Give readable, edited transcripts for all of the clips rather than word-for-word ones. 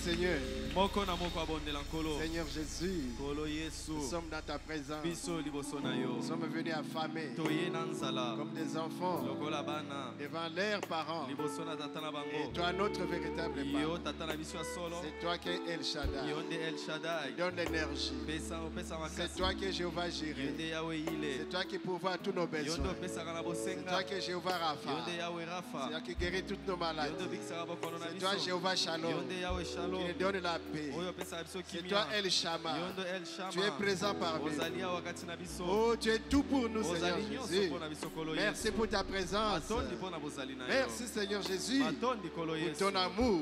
Seigneur. Seigneur Jésus, nous sommes dans ta présence. Nous sommes venus affamés comme des enfants devant leurs parents. Et toi, notre véritable Père, c'est toi qui es El Shaddai. Donne l'énergie. C'est toi qui es Jéhovah Jireh. C'est toi qui pourvois tous nos besoins. C'est toi qui es Jéhovah Rapha. C'est toi qui guéris toutes nos maladies. C'est toi Jéhovah Shalom qui nous donne la paix. C'est toi El Shammah. Tu es présent parmi nous. Oh, tu es tout pour nous, Seigneur Jésus. Merci pour ta présence. Merci, Seigneur Jésus, pour ton amour,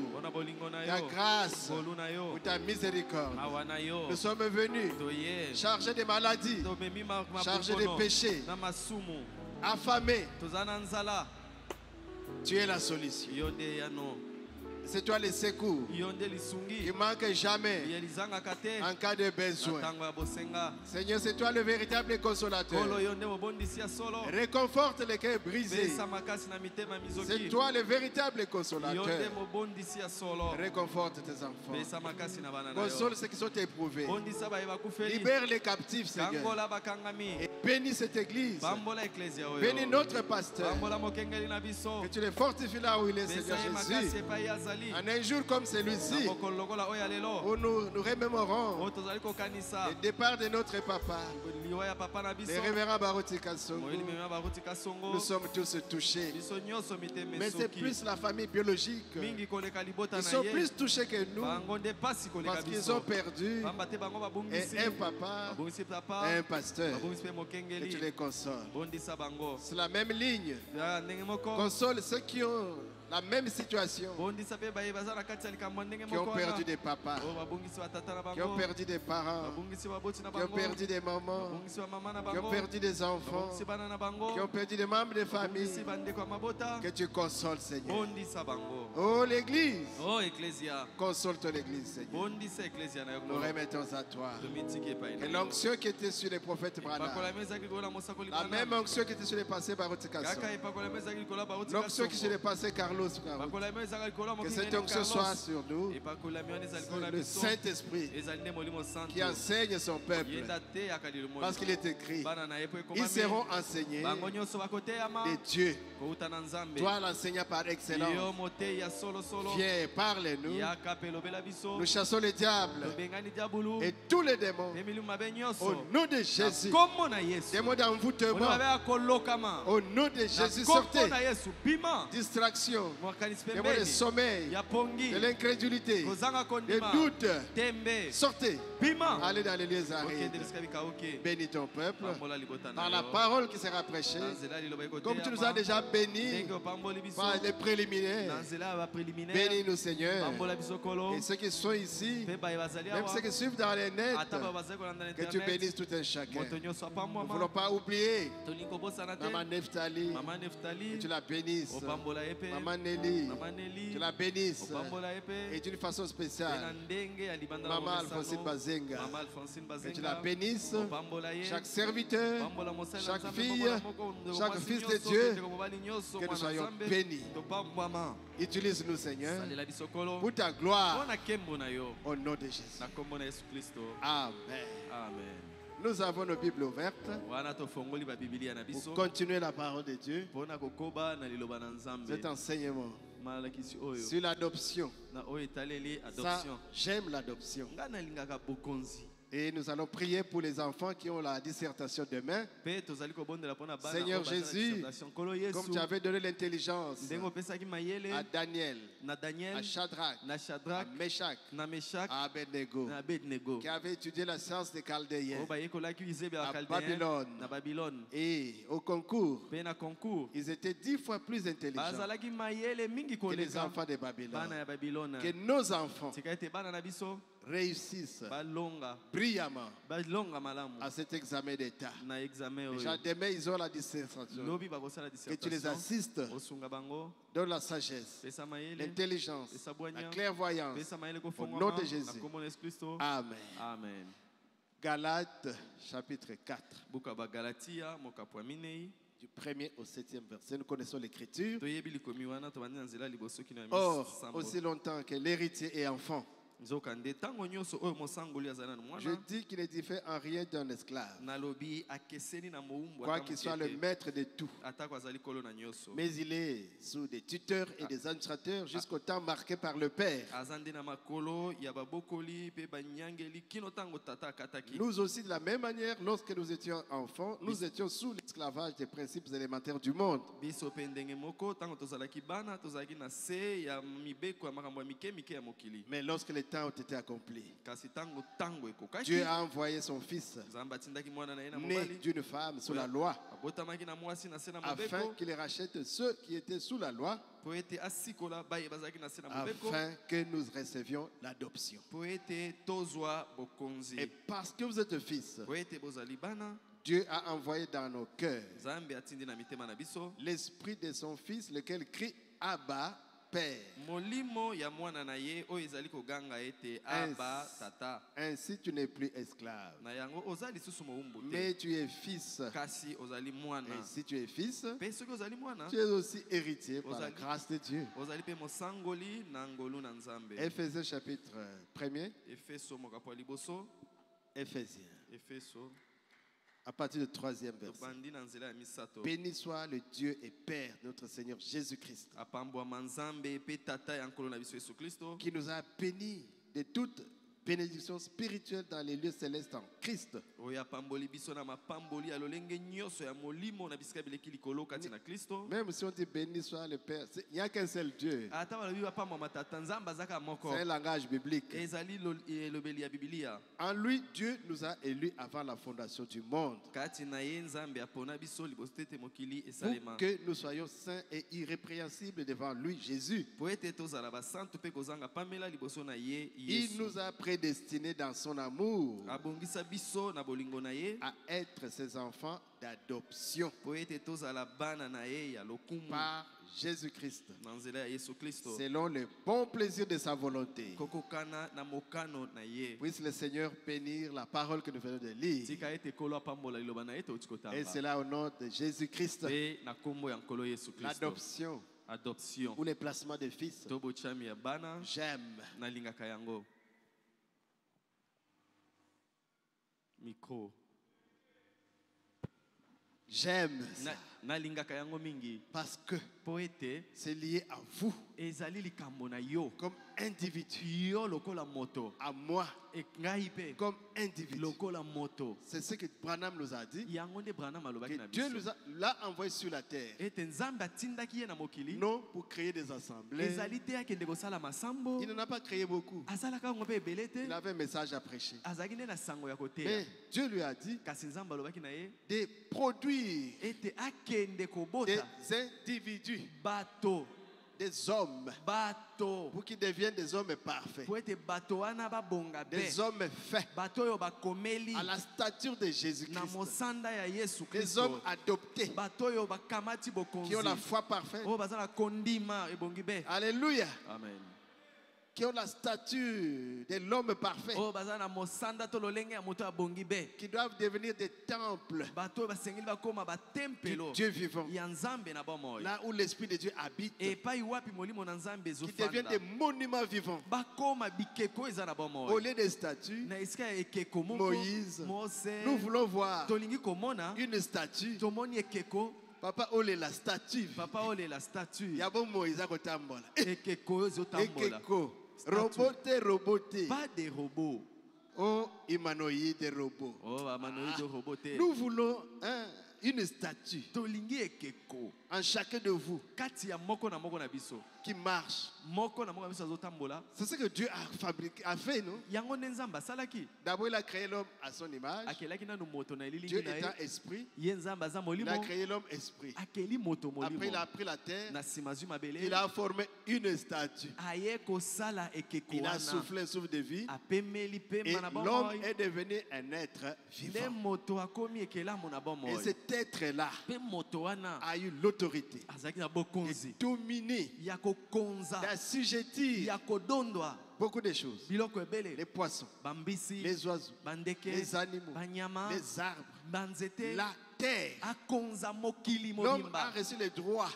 ta grâce, pour ta miséricorde. Nous sommes venus chargés de maladies, chargés de péchés, affamés. Tu es la solution. C'est toi le secours qui ne manque jamais en cas de besoin. Seigneur, c'est toi le véritable consolateur. Réconforte les cœurs brisés. C'est toi le véritable consolateur. Réconforte tes enfants. Console ceux qui sont éprouvés. Libère les captifs, Seigneur. Et bénis cette église. Bénis notre pasteur. Que tu les fortifies là où il est, Seigneur Jésus. En un jour comme celui-ci, où nous remémorons le départ de notre papa, le révérend Baruti Kasongo, nous sommes tous touchés. Mais c'est plus la famille biologique. Ils sont plus touchés que nous parce qu'ils ont perdu un papa et un pasteur. Et tu les consoles. C'est la même ligne. Console ceux qui ont la même situation, qui ont perdu des papas, qui ont perdu des parents, qui ont perdu des mamans, qui ont perdu des enfants, qui ont perdu des membres de famille. Que tu consoles, Seigneur. Oh l'église, console ton église, Seigneur. Nous remettons à toi. Et l'onction qui était sur les prophètes Branham, la même onction qui était sur les passés Baruti Kasongo, l'onction qui sur les passés Carlo Carlos, que cette onction soit sur nous. Le Saint-Esprit qui enseigne son peuple. Parce qu'il est écrit, ils seront enseignés de Dieu. Toi, l'enseignant par excellence, viens, parle-nous. Nous chassons les diables et tous les démons au nom de Jésus. Démons d'envoûtement, au nom de Jésus, sortez. Distraction, démons de sommeil, de l'incrédulité, des doutes, sortez. Allez dans les lieux arides. Bénis ton peuple par la parole qui sera prêchée, comme tu nous as déjà bénis par les préliminaires. Bénis-nous, Seigneur. Et ceux qui sont ici, même ceux qui suivent dans les nets, que tu bénisses tout un chacun. Nous ne voulons pas oublier Maman Neftali, que tu la bénisses. Maman Nelly, tu la bénisses. Et d'une façon spéciale, Maman Alphonsine Bazenga, que tu la bénisses. Chaque serviteur, chaque fille, chaque fils de Dieu, que nous soyons bénis. Utilise-nous, Seigneur, pour ta gloire, au nom de Jésus. Amen. Nous avons nos Bibles ouvertes pour continuer la parole de Dieu. Cet enseignement sur l'adoption. Ça, j'aime l'adoption. Et nous allons prier pour les enfants qui ont la dissertation demain. Seigneur Jésus, comme tu avais donné l'intelligence à Daniel, à Shadrach, à Meshach, à Abednego, qui avait étudié la science des Chaldéens à Babylone, et au concours, ils étaient 10 fois plus intelligents que les enfants de Babylone. Que nos enfants réussissent brillamment à cet examen d'État. Déjà demain, ils ont la dissertation. Que tu les assistes, donne la sagesse, l'intelligence, la clairvoyance. Au nom de Jésus. Amen. Galates chapitre 4. Du 1er au 7e verset, nous connaissons l'écriture. Or, aussi longtemps que l'héritier est enfant, je dis qu'il ne diffère en rien d'un esclave, quoi qu'il soit le maître de tout. Mais il est sous des tuteurs et des administrateurs jusqu'au temps marqué par le Père. Nous aussi, de la même manière, lorsque nous étions enfants, nous étions sous l'esclavage des principes élémentaires du monde. Mais lorsque les temps ont été accomplis, Dieu a envoyé son fils, né d'une femme sous la loi, afin qu'il rachète ceux qui étaient sous la loi, afin que nous recevions l'adoption. Et parce que vous êtes fils, Dieu a envoyé dans nos cœurs l'esprit de son fils, lequel crie Abba, Père. Ainsi tu n'es plus esclave, mais tu es fils. Et si tu es fils, tu es aussi héritier par la grâce de Dieu. Éphésiens chapitre 1er. Éphésiens. À partir du 3e verset. Béni soit le Dieu et Père de notre Seigneur Jésus-Christ, qui nous a bénis de toute bénédiction spirituelle dans les lieux célestes en Christ. Même si on dit béni soit le Père, il n'y a qu'un seul Dieu. C'est un langage biblique. En lui, Dieu nous a élus avant la fondation du monde, pour que nous soyons saints et irrépréhensibles devant lui, Jésus. Il nous a prédestinés dans son amour à être ses enfants d'adoption par Jésus-Christ, selon le bon plaisir de sa volonté. Puisse le Seigneur bénir la parole que nous venons de lire. Et c'est là au nom de Jésus-Christ. L'adoption adoption ou les placements de fils. J'aime. Micro. J'aime ça. Parce que c'est lié à vous. Comme individu. À moi. Comme individu. C'est ce que Branham nous a dit. Que Dieu l'a envoyé sur la terre. Non pour créer des assemblées. Il n'en a pas créé beaucoup. Il avait un message à prêcher. Mais Dieu lui a dit de produire des individus, des hommes, pour qu'ils deviennent des hommes parfaits, des hommes faits à la stature de Jésus-Christ, des hommes adoptés qui ont la foi parfaite. Alléluia. Amen. Qui ont la stature de l'homme parfait, qui doivent devenir des temples du Dieu vivant, là où l'Esprit de Dieu habite, qui deviennent des monuments vivants au lieu des statues. Moïse, nous voulons voir une statue. Papa ole la statue. Yabo Moïse akotambola. Ekeko. Roboté. Pas des robots. Oh, humanoïde robot. Oh, humanoïde robot. Nous voulons une statue en chacun de vous qui marche. C'est ce que Dieu a fabriqué, a fait, non? D'abord, il a créé l'homme à son image. Dieu étant esprit, il a créé l'homme esprit. Après, il a pris la terre. Il a formé une statue. Il a soufflé un souffle de vie. Et l'homme est devenu un être vivant. Et cet être-là a eu l'autorité de dominer, d'assujettir beaucoup de choses. Les poissons, les oiseaux, les animaux, les arbres, la terre. L'homme a reçu les droits,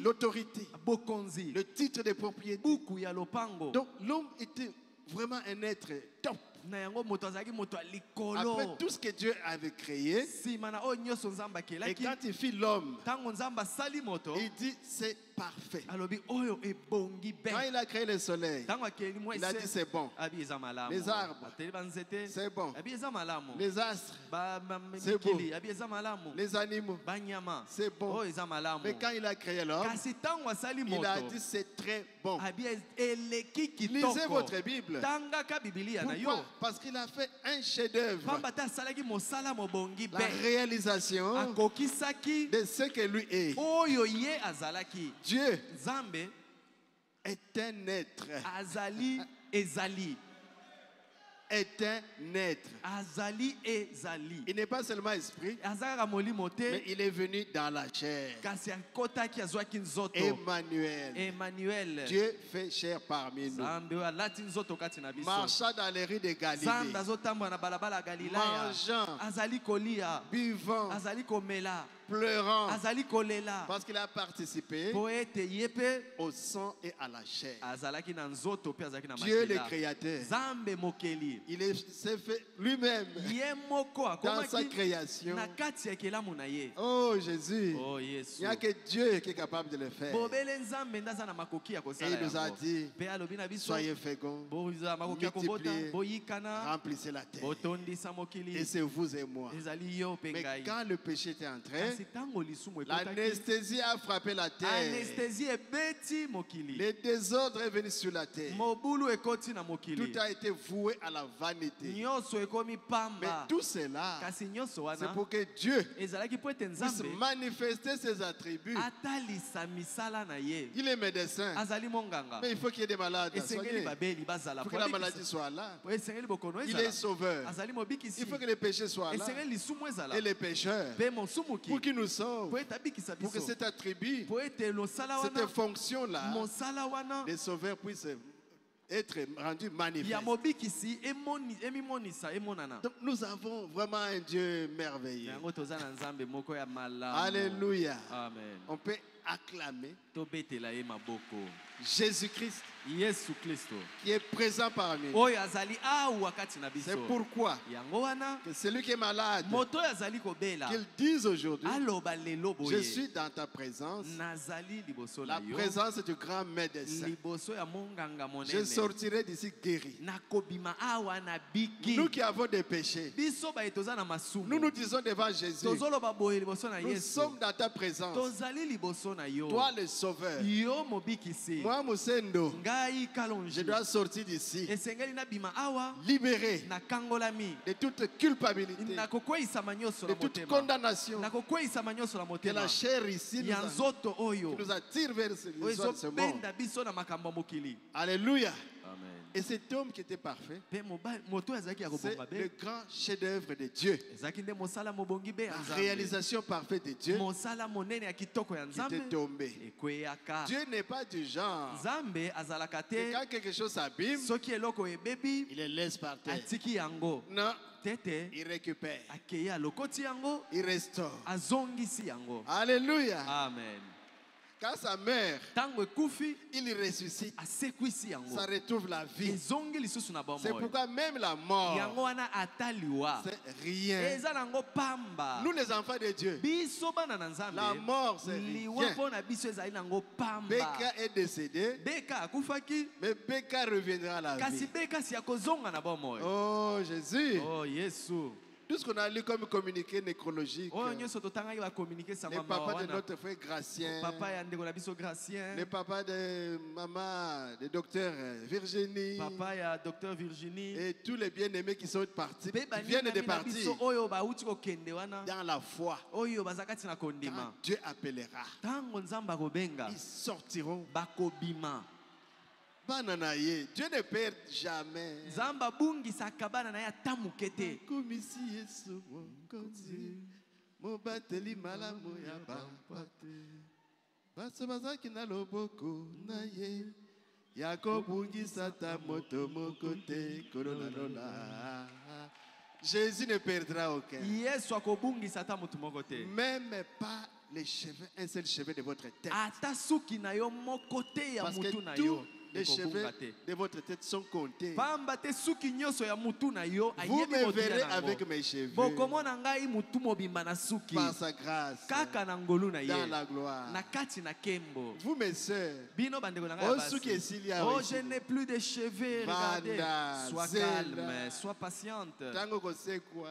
l'autorité, le titre de propriété. Donc l'homme était vraiment un être top. Après tout ce que Dieu avait créé, et quand il fit l'homme, il dit c'est parfait. Quand il a créé le soleil, il a dit c'est bon. Les arbres, c'est bon. Les astres, c'est bon. Les animaux, c'est bon. Mais quand il a créé l'homme, il a dit c'est très bon. Lisez votre Bible. Pourquoi? Parce qu'il a fait un chef-d'œuvre. La réalisation de ce que lui est. Dieu est un être. Est un être. Il n'est pas seulement esprit, mais il est venu dans la chair. Emmanuel. Dieu fait chair parmi nous. Marchant dans les rues de Galilée, mangeant, buvant, pleurant, parce qu'il a participé au sang et à la chair. Dieu le créateur, il s'est fait lui-même dans sa création. Oh Jésus, il n'y a que Dieu qui est capable de le faire. Et il nous a dit, soyez féconds, multipliez, remplissez la terre. Et c'est vous et moi. Mais quand le péché était entré, l'anesthésie a frappé la terre. Le désordre est venu sur la terre. Tout a été voué à la vanité. Mais tout cela, c'est pour que Dieu puisse manifester ses attributs. Il est médecin, mais il faut qu'il y ait des malades à soigner. Il faut que la maladie soit là. Il est sauveur. Il faut que les péchés soient là. Et les pécheurs, pour qu'il nous sauve, pour que cet attribut, cette fonction-là, les sauveurs puissent être rendu manifeste. Donc nous avons vraiment un Dieu merveilleux. Alléluia. Amen. On peut acclamer Jésus-Christ qui est présent parmi nous. C'est pourquoi que celui qui est malade, qu'il dise aujourd'hui, je suis dans ta présence, la présence du grand médecin. Je sortirai d'ici guéri. Nous qui avons des péchés, nous nous disons devant Jésus, nous sommes dans ta présence. Toi le sauveur, moi Moussendo, je dois sortir d'ici, libéré de toute culpabilité, de toute condamnation, que la chair ici nous attire vers ce monde. Alléluia. Et cet homme qui était parfait, c'est le grand chef-d'œuvre de Dieu. La réalisation parfaite de Dieu qui était tombé. Dieu n'est pas du genre que quand quelque chose s'abîme, il le laisse par terre. Non. Il récupère. Il restaure. Alléluia. Amen. Quand sa mère, il ressuscite, ça retrouve la vie. C'est pourquoi même la mort, c'est rien. Nous les enfants de Dieu, la mort c'est rien. Beka est décédé, mais Beka reviendra à la vie. Oh Jésus. Oh Jésus. Tout ce qu'on a lu comme communiqué nécrologique, les papas de notre frère Gratien, les papas de maman, de docteur Virginie, et tous les bien-aimés qui sont partis, qui viennent de partir dans la foi. Quand Dieu appellera, ils sortiront. Dieu ne perd jamais. Jésus ne perdra aucun. Même pas les cheveux, un seul cheveu de votre tête. Parce que tous les cheveux de votre tête sont comptés. Vous me verrez avec mes cheveux par sa grâce dans la gloire. Vous mes soeurs, oh, je n'ai plus de cheveux, regardez. Sois calme, sois patiente.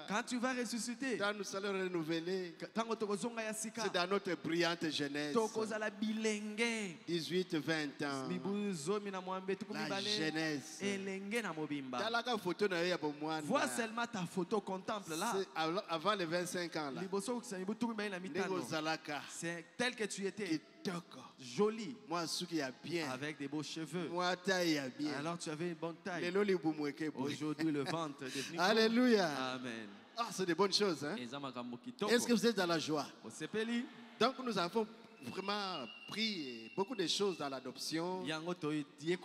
Quand tu vas ressusciter, nous allons renouveler. C'est dans notre brillante jeunesse, 18-20 ans. La jeunesse. Vois seulement ta photo, contemple là. Avant les 25 ans là. C'est tel que tu étais. Joli. Avec des beaux cheveux. Alors tu avais une bonne taille. Aujourd'hui le ventre est devenu. Alléluia. Amen. Ah, c'est des bonnes choses, hein? Est-ce que vous êtes dans la joie? Donc nous avons vraiment pris beaucoup de choses dans l'adoption. C'est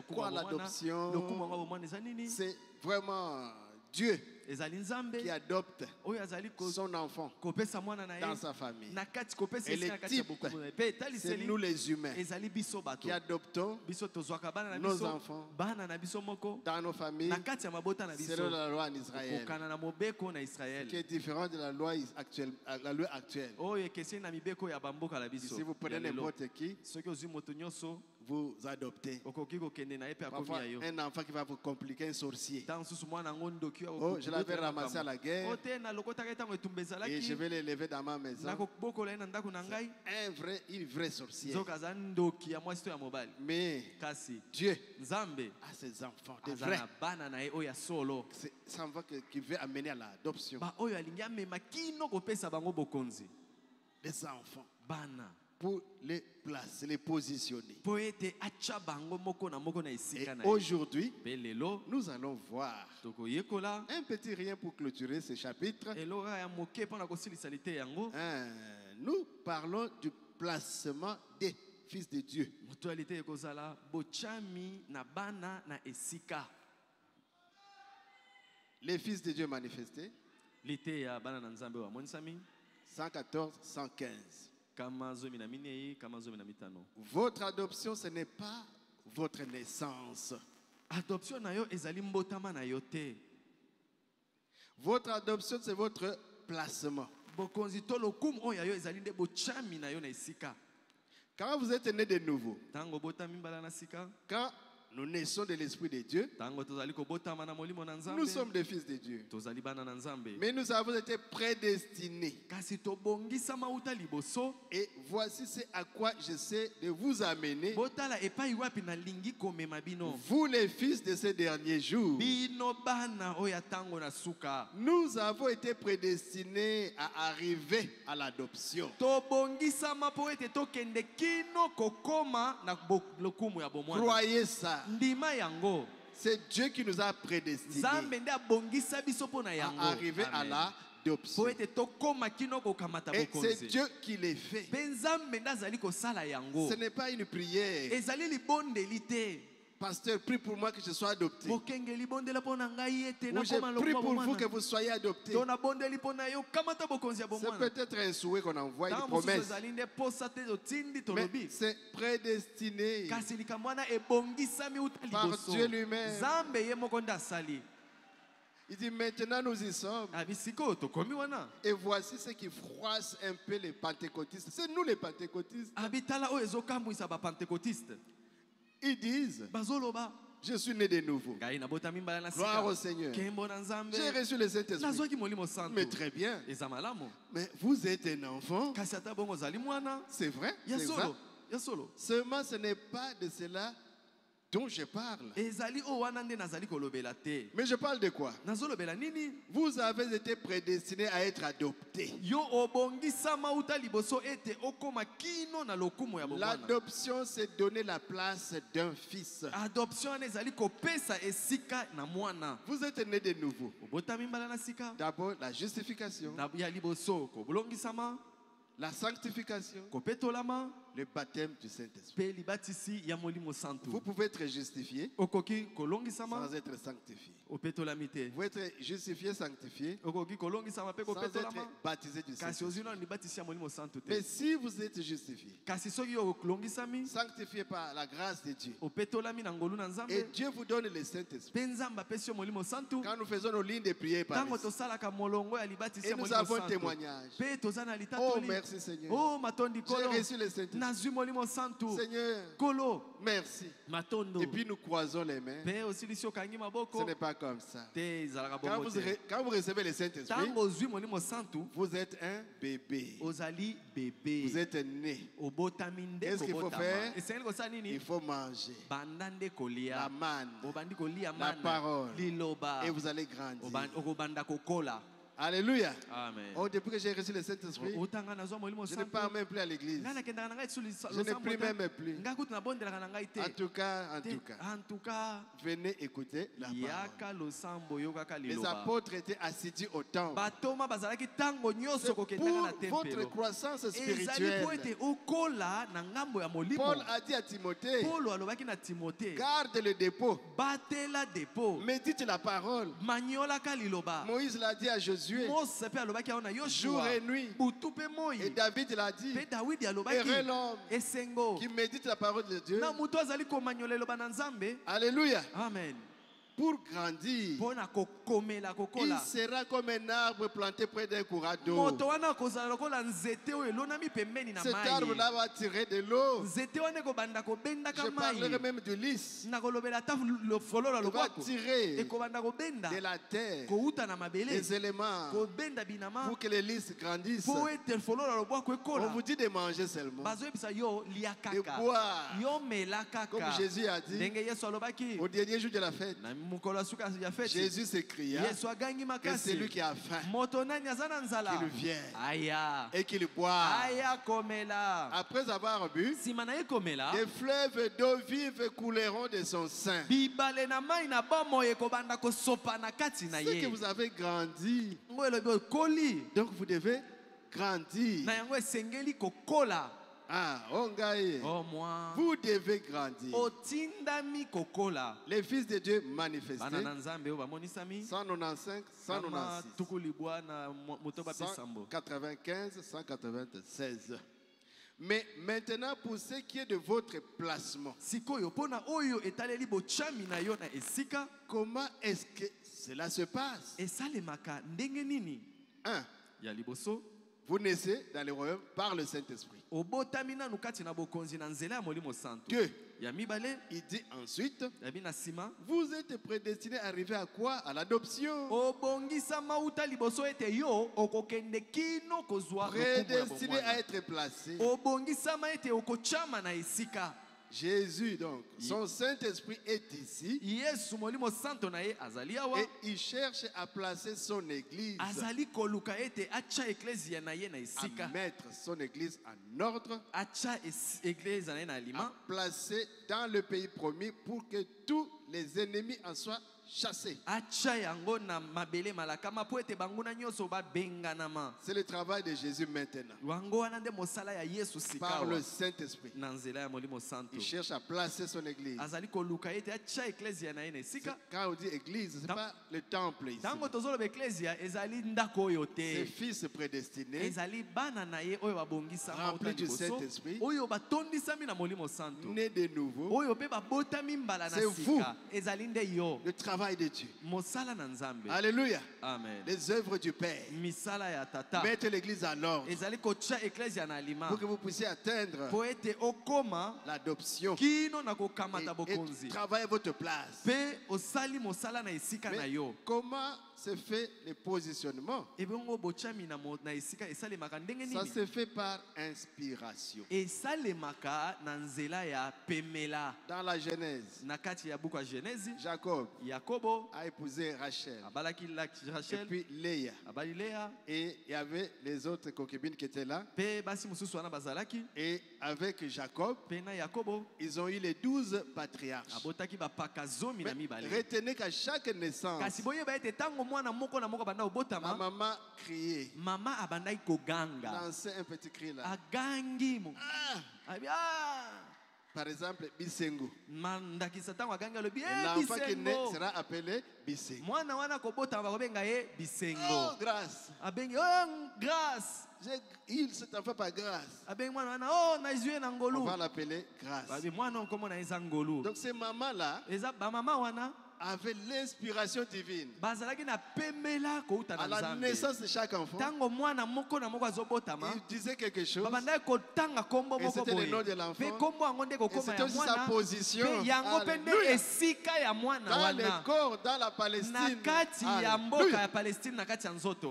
quoi l'adoption? C'est vraiment Dieu qui adopte son enfant dans sa famille. Et les types, c'est nous les humains qui adoptons nos enfants dans nos familles selon la loi en Israël, qui est différente de la loi actuelle. Si vous prenez n'importe qui, vous adoptez. Parfois, un enfant qui va vous compliquer, un sorcier. Oh, je l'avais ramassé à la guerre et je vais l'élever dans ma maison. Une vraie sorcière. Mais Dieu a ses enfants, des vrais. C'est un enfant qui veut amener à l'adoption. Des enfants. Pour les placer, les positionner. Et aujourd'hui, nous allons voir un petit rien pour clôturer ce chapitre. Nous parlons du placement des fils de Dieu. Les fils de Dieu manifestés. 114, 115. Votre adoption, ce n'est pas votre naissance. Votre adoption, c'est votre placement. Quand vous êtes né de nouveau, quand nous naissons de l'Esprit de Dieu, nous sommes des fils de Dieu. Mais nous avons été prédestinés. Et voici c'est à quoi j'essaie de vous amener. Vous les fils de ces derniers jours. Nous avons été prédestinés à arriver à l'adoption. Croyez ça. C'est Dieu qui nous a prédestinés à arriver à l'adoption. Et c'est Dieu qui les fait. Ce n'est pas une prière. Pasteur, prie pour moi que je sois adopté. Ou j'ai prié pour vous que vous soyez adopté. C'est peut-être un souhait qu'on envoie, une promesse. Mais c'est prédestiné par Dieu lui-même. Il dit maintenant nous y sommes. Et voici ce qui froisse un peu les pentecôtistes. C'est nous les pentecôtistes. Ils disent, je suis né de nouveau. Gloire au Seigneur. J'ai reçu le Saint-Esprit. Mais très bien. Mais vous êtes un enfant. C'est vrai. Seulement ce n'est pas de cela dont je parle. Mais je parle de quoi? Vous avez été prédestinés à être adoptés. L'adoption, c'est donner la place d'un fils. Vous êtes nés de nouveau. D'abord, la justification, la sanctification, le baptême du Saint-Esprit. Vous pouvez être justifié sans être sanctifié. Vous pouvez être justifié, sanctifié sans être baptisé du Saint-Esprit. Mais si vous êtes justifié, sanctifié par la grâce de Dieu, et Dieu vous donne le Saint-Esprit, quand nous faisons nos lignes de prière par ici, et nous avons un témoignage. Oh merci Seigneur, j'ai reçu le Saint-Esprit. Seigneur, merci. Et puis nous croisons les mains. Ce n'est pas comme ça. Quand vous recevez le Saint-Esprit, vous êtes un bébé. Vous êtes né. Qu'est-ce qu'il faut faire? Il faut manger la manne, la parole, et vous allez grandir. Alléluia. Amen. Oh, depuis que j'ai reçu le Saint-Esprit, je ne pars même plus à l'église. Je ne prie même plus. En tout cas, venez écouter la parole. Les apôtres étaient assidus au temple. C'est pour votre croissance spirituelle. Paul a dit à Timothée, garde le dépôt, médite la parole. Moïse l'a dit à Josué, jour et nuit. Et David l'a dit, heureux l'homme qui médite la parole de Dieu. Alléluia. Amen. Pour grandir, il sera comme un arbre planté près d'un courant d'eau. Cet arbre-là va tirer de l'eau. Je parlerai même du lys. Il va tirer de la terre les éléments pour que les lys grandissent. On vous dit de manger seulement, de boire, comme Jésus a dit au dernier jour de la fête. Jésus s'écria que celui qui a faim, qu'il vienne et qu'il boive. Après avoir bu, des fleuves d'eau vive couleront de son sein. C'est que vous avez grandi. Donc vous devez grandir. Ah, ongaye. Oh moi. Vous devez grandir. Les fils de Dieu manifestés. 195, 196, 195, 196. Mais maintenant, pour ce qui est de votre placement, comment est-ce que cela se passe? 1. Vous naissez dans le royaume par le Saint-Esprit. 2. Il dit ensuite, vous êtes prédestinés à arriver à quoi? À l'adoption. Prédestinés à être placés. Jésus, donc, son Saint-Esprit est ici. Et il cherche à placer son église. À mettre son église en ordre. À placer dans le pays promis pour que tous les ennemis en soient chassés. C'est le travail de Jésus maintenant. Par le Saint-Esprit. Il cherche à placer son église. Quand on dit église, ce n'est pas le temple ici. Ses fils prédestinés, remplis du Saint-Esprit, nés de nouveau. C'est vous, le travail de Dieu. Alléluia. Amen. Les œuvres du Père. Mettez l'église à l'ordre pour que vous puissiez atteindre l'adoption et travailler votre place. Mais comment se fait le positionnement? Ça se fait par inspiration. Dans la Genèse, Jacob a épousé Rachel. Et puis Léa. Et il y avait les autres concubines qui étaient là. Et avec Jacob, ils ont eu les 12 patriarches. Mais retenez qu'à chaque naissance, ma maman criait. Lançait un petit cri là. Par exemple, Bisengo. L'enfant qui naît sera appelé Bisengo. Oh, grâce. Grâce. J'ai eu cet enfant par grâce. On va l'appeler grâce. Donc ces mamans-là avait l'inspiration divine. À la naissance de chaque enfant, il disait quelque chose. Et c'était le nom de l'enfant. Et c'était aussi sa position. Alléluia. Dans le corps, dans la Palestine. Alléluia.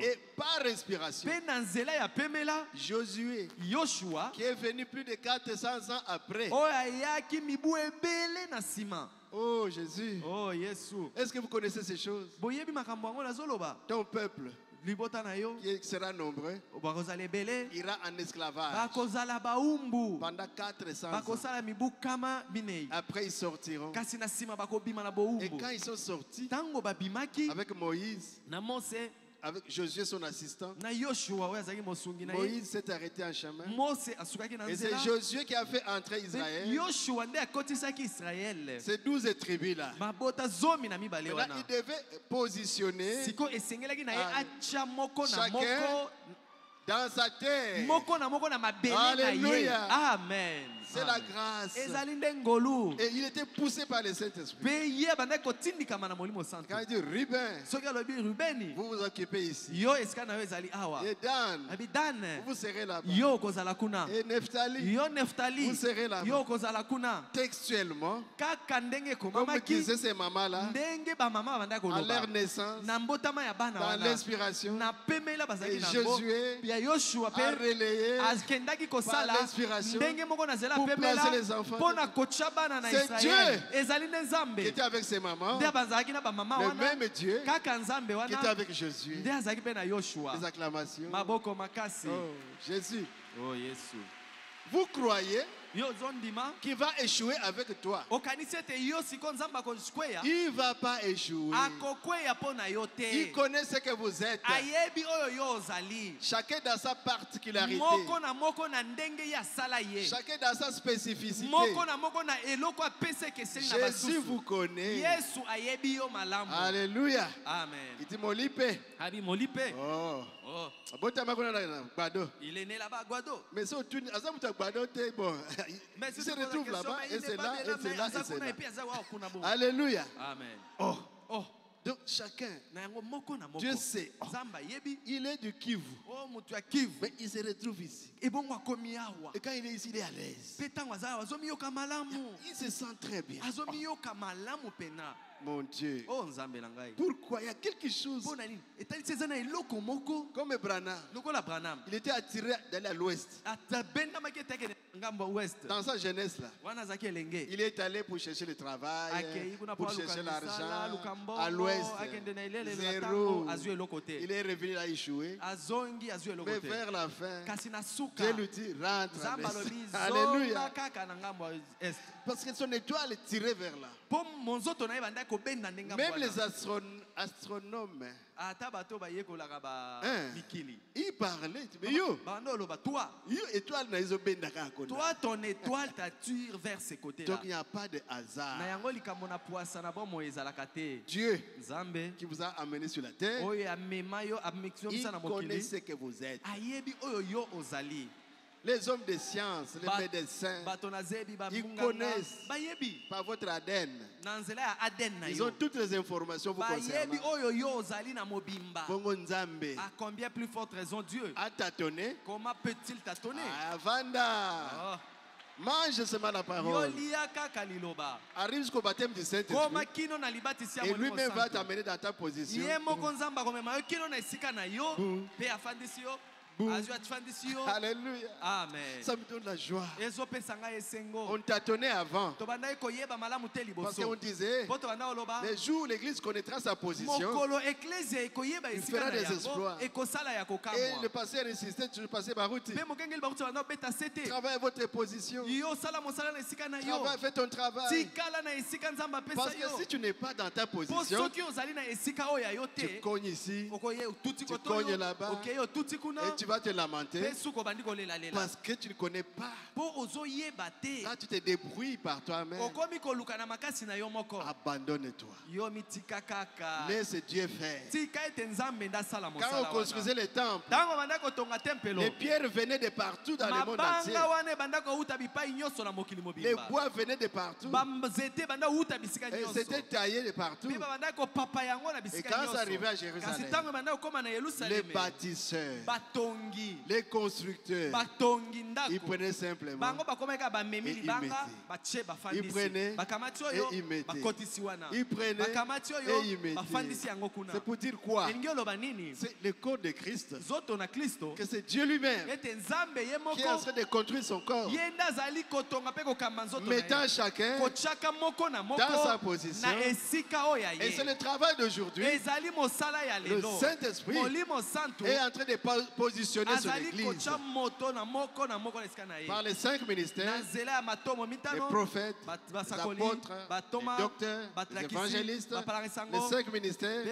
Et par inspiration, Josué, qui est venu plus de 400 ans après. Oh Jésus. Oh Jésus. Est-ce que vous connaissez ces choses? Ton peuple qui sera nombreux ira en esclavage pendant 400 ans. Après ils sortiront. Et quand ils sont sortis avec Moïse, avec Josué son assistant, Moïse s'est arrêté en chemin. Et c'est Josué qui a fait entrer Israël. Ces 12 tribus-là. Maintenant, il devait positionner chacun dans sa terre. Alléluia. Amen. C'est la grâce. Et il était poussé par le Saint-Esprit. Quand il dit Ruben, vous vous occupez ici. Et Dan, vous serez là-bas. Et Nephtali, vous serez là-bas. Textuellement, comme disaient ces mamans-là, à leur naissance, dans l'inspiration, et Josué a relayé par l'inspiration pour placer les enfants. C'est Dieu qui était avec ses mamans. Le même Dieu qui était avec Jésus. Les acclamations. Oh, Jésus. Oh, Jésus. Vous croyez qui va échouer avec toi. Il ne va pas échouer. Il connaît ce que vous êtes. Chacun dans sa particularité. Chacun dans sa spécificité. Jésus vous connaît. Alléluia. Amen. Il dit Molipe. Oh. Il est né là-bas à Guado. Mais si tu bon, il se retrouve là-bas et c'est là et c'est là et c'est là. Alléluia. Amen. Oh. Donc chacun, Dieu sait, il est du Kivu, mais il se retrouve ici. Et quand il est ici, il est à l'aise. Il se sent très bien. Mon Dieu. Pourquoi? Il y a quelque chose. Comme Branham. Il était attiré d'aller à l'ouest. Dans sa jeunesse là. Il est allé pour chercher le travail, pour chercher l'argent. À l'ouest, zéro. Il est revenu là échoué. Mais vers la fin, Dieu lui dit rentre à l'est. Alléluia. Parce que son étoile est tirée vers là. Même les astronomes, ils parlaient. Mais étoile, toi, ton étoile t'attire vers ces côtés-là. Donc il n'y a pas de hasard. Dieu qui vous a amené sur la terre, il connaît ce que vous êtes. Les hommes de science, les médecins, ils connaissent par votre ADN. Ils ont toutes les informations vous concernant. À combien plus forte raison Dieu? À tâtonner. Comment peut-il tâtonner? Vanda. Mange seulement la parole. Arrive jusqu'au baptême du Saint-Esprit. Et lui-même va t'amener dans ta position. Alléluia. Amen. Ça me donne la joie. On tâtonnait avant. Parce qu'on disait, les jours où l'église connaîtra sa position, il fera des exploits. Et le pasteur insistait sur le pasteur Barouti. Travaille votre position. Travaille, fais ton travail. Parce que si tu n'es pas dans ta position, tu cognes ici, tu cognes là-bas, et tu vas te lamenter parce que tu ne connais pas. Là, tu te débrouilles par toi-même. Abandonne-toi. Laisse Dieu faire. Quand on construisait les temples, les pierres venaient de partout dans le monde entier. Les bois venaient de partout. Et c'était taillé de partout. Et quand ça arrivait à Jérusalem, les bâtisseurs, les constructeurs, ils prenaient simplement et ils mettaient. Ils prenaient et ils mettaient. Ils prenaient et ils mettaient. C'est pour dire quoi? C'est le corps de Christ. Que c'est Dieu lui-même qui est en train de construire son corps, mettant chacun dans sa position. Et c'est le travail d'aujourd'hui. Le Saint-Esprit est en train de positionner sur l'église par les 5 ministères, les prophètes, les apôtres, les docteurs, les évangélistes. Les 5 ministères,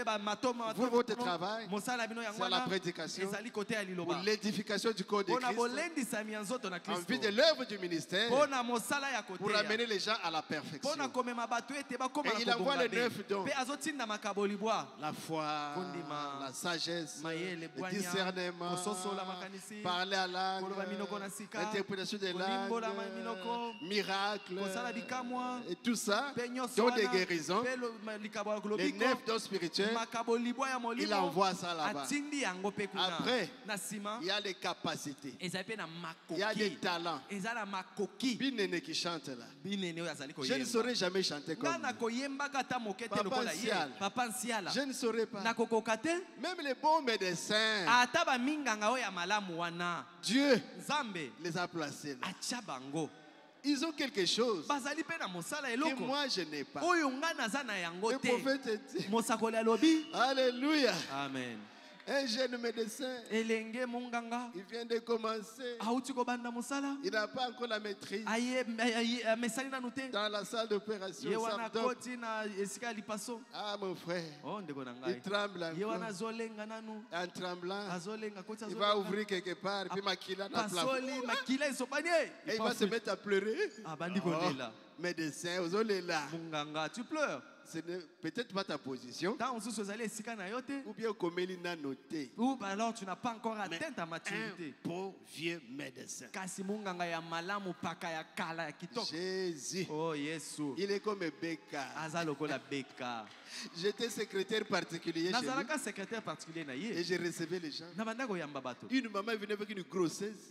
vous, votre travail, c'est la prédication pour l'édification du corps de Christ, en vue de l'œuvre du ministère, pour amener les gens à la perfection. Et il envoie les 9 dons: la foi, la sagesse, le discernement, parler à langue, interprétation des langues, miracles, et tout ça, dont des guérisons, les 9 dons spirituels, il envoie ça là-bas. Après, il y a les capacités, il y a des talents. Binene qui chante là, je ne saurais jamais chanter comme lui. Papa Nsiala, je ne saurais pas. Même les bons médecins, Dieu les a placés là. Ils ont quelque chose que moi je n'ai pas. Le prophète dit, alléluia. Amen. Un jeune médecin, il vient de commencer. Il n'a pas encore la maîtrise. Dans la salle d'opération, ah mon frère, il tremble en tremblant. Il va ouvrir quelque part, puis Makila n'a pas. Et il va se mettre à pleurer. Médecin, tu pleures. Ce n'est peut-être pas ta position. Ou bien noté. Ou alors tu n'as pas encore atteint ta maturité. Un beau vieux médecin. Jésus. Oh Yesu. Il est comme Beka. J'étais secrétaire particulier chez lui. Et je recevais les gens. Une maman venait avec une grossesse.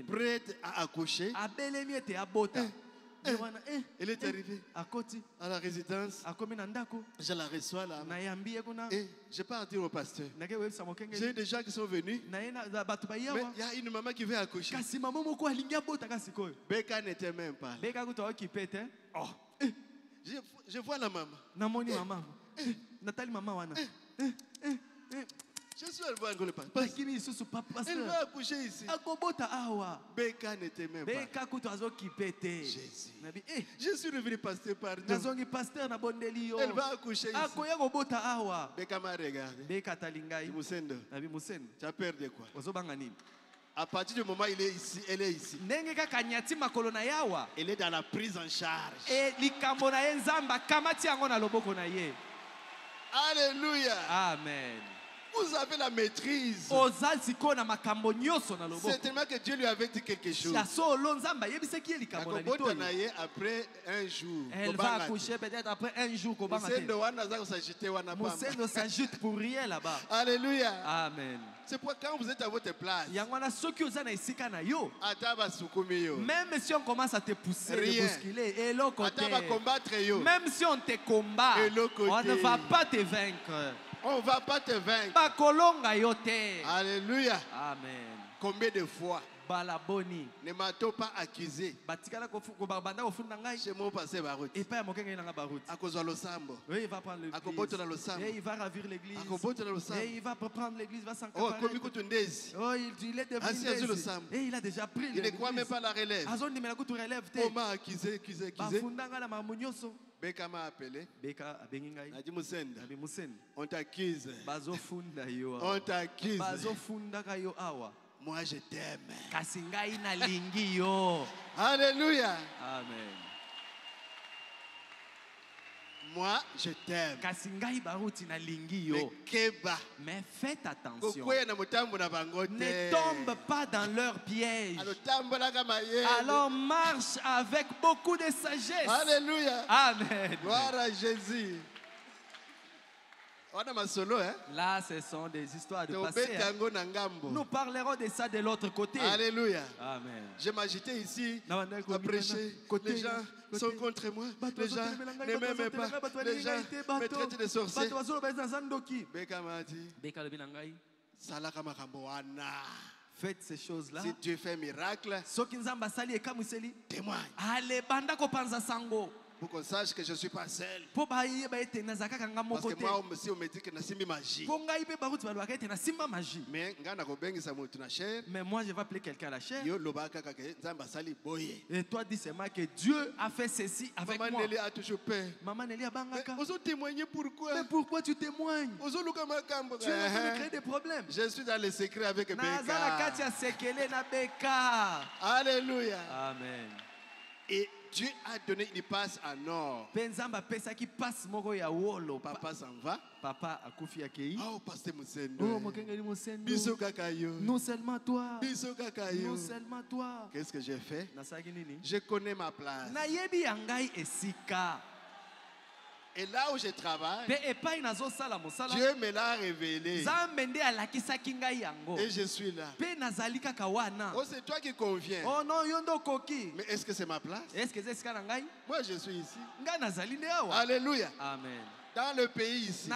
Prête à accoucher. Elle est arrivée à la résidence. Je la reçois là. Et je pars dire au pasteur. J'ai des gens qui sont venus. Mais il y a une maman qui veut accoucher. Beka n'était même pas là. Oh. Je vois la maman. Je suis allé voir le pasteur. Elle va accoucher ici. Beka n'était même pas là. Jésus. Je suis revenu pasteur, pardon. Elle va accoucher ici. Beka m'a regardé. Musendo. Tu as peur de quoi? À partir du moment où il est ici, elle est ici. Elle est dans la prise en charge. Alléluia. Amen. Vous avez la maîtrise. C'est tellement que Dieu lui avait dit quelque chose. Après un jour. Elle va accoucher peut-être après un jour. Musendo s'agite pour rien là-bas. Alléluia. Amen. C'est pourquoi quand vous êtes à votre place, même si on commence à te pousser, bousculer, même si on te combat, on ne va pas te vaincre. On ne va pas te vaincre. Alléluia. Amen. Combien de fois balaboni ne m'ont pas accusé chez mon passé barut à cause de l'osambo. Il va prendre l'église. Il va ravir l'église. Il va prendre l'église. Il est devenu. Et il a déjà pris l'église. Il ne croit même pas la relève. On m'a accusé. Beka m'a appelé. A dit Musenda. On t'accuse. On t'accuse. Moi je t'aime. Alléluia. Amen. Moi je t'aime. Mais faites attention. Ne tombe pas dans leur piège. Alors marche avec beaucoup de sagesse. Alléluia. Amen. Gloire à Jésus. Là, ce sont des histoires de passé. Nous parlerons de ça de l'autre côté. Alléluia. Amen. Je m'agitais ici à prêcher. Les gens sont contre moi. Les gens ne m'aiment pas. Les gens me traitent de sorcier. Beka m'a dit, faites ces choses-là. Si Dieu fait un miracle, témoigne. Pour qu'on sache que je ne suis pas seul. Parce que moi aussi on me dit que je magie. Mais moi je vais appeler quelqu'un à la chair. Et toi dis seulement que Dieu a fait ceci avec moi. Maman Nelly a toujours peur. Maman Nelly a bangaka. Mais pourquoi? Mais pourquoi tu témoignes? Tu es en train de créer des problèmes. Je suis dans le secret avec Beka. Alléluia. Amen. Et Dieu a donné une passe en or. Papa s'en va. Papa a confié à qui? Oh, pasteur Musendo. Biso kakayo. Non seulement toi. Biso kakayo. Non seulement toi. Qu'est-ce que j'ai fait? Je connais ma place. Et là où je travaille, Dieu me l'a révélé. Et je suis là. Oh, c'est toi qui conviens. Oh non, mais est-ce que c'est ma place? Moi, je suis ici. Alléluia. Amen. Dans le pays ici,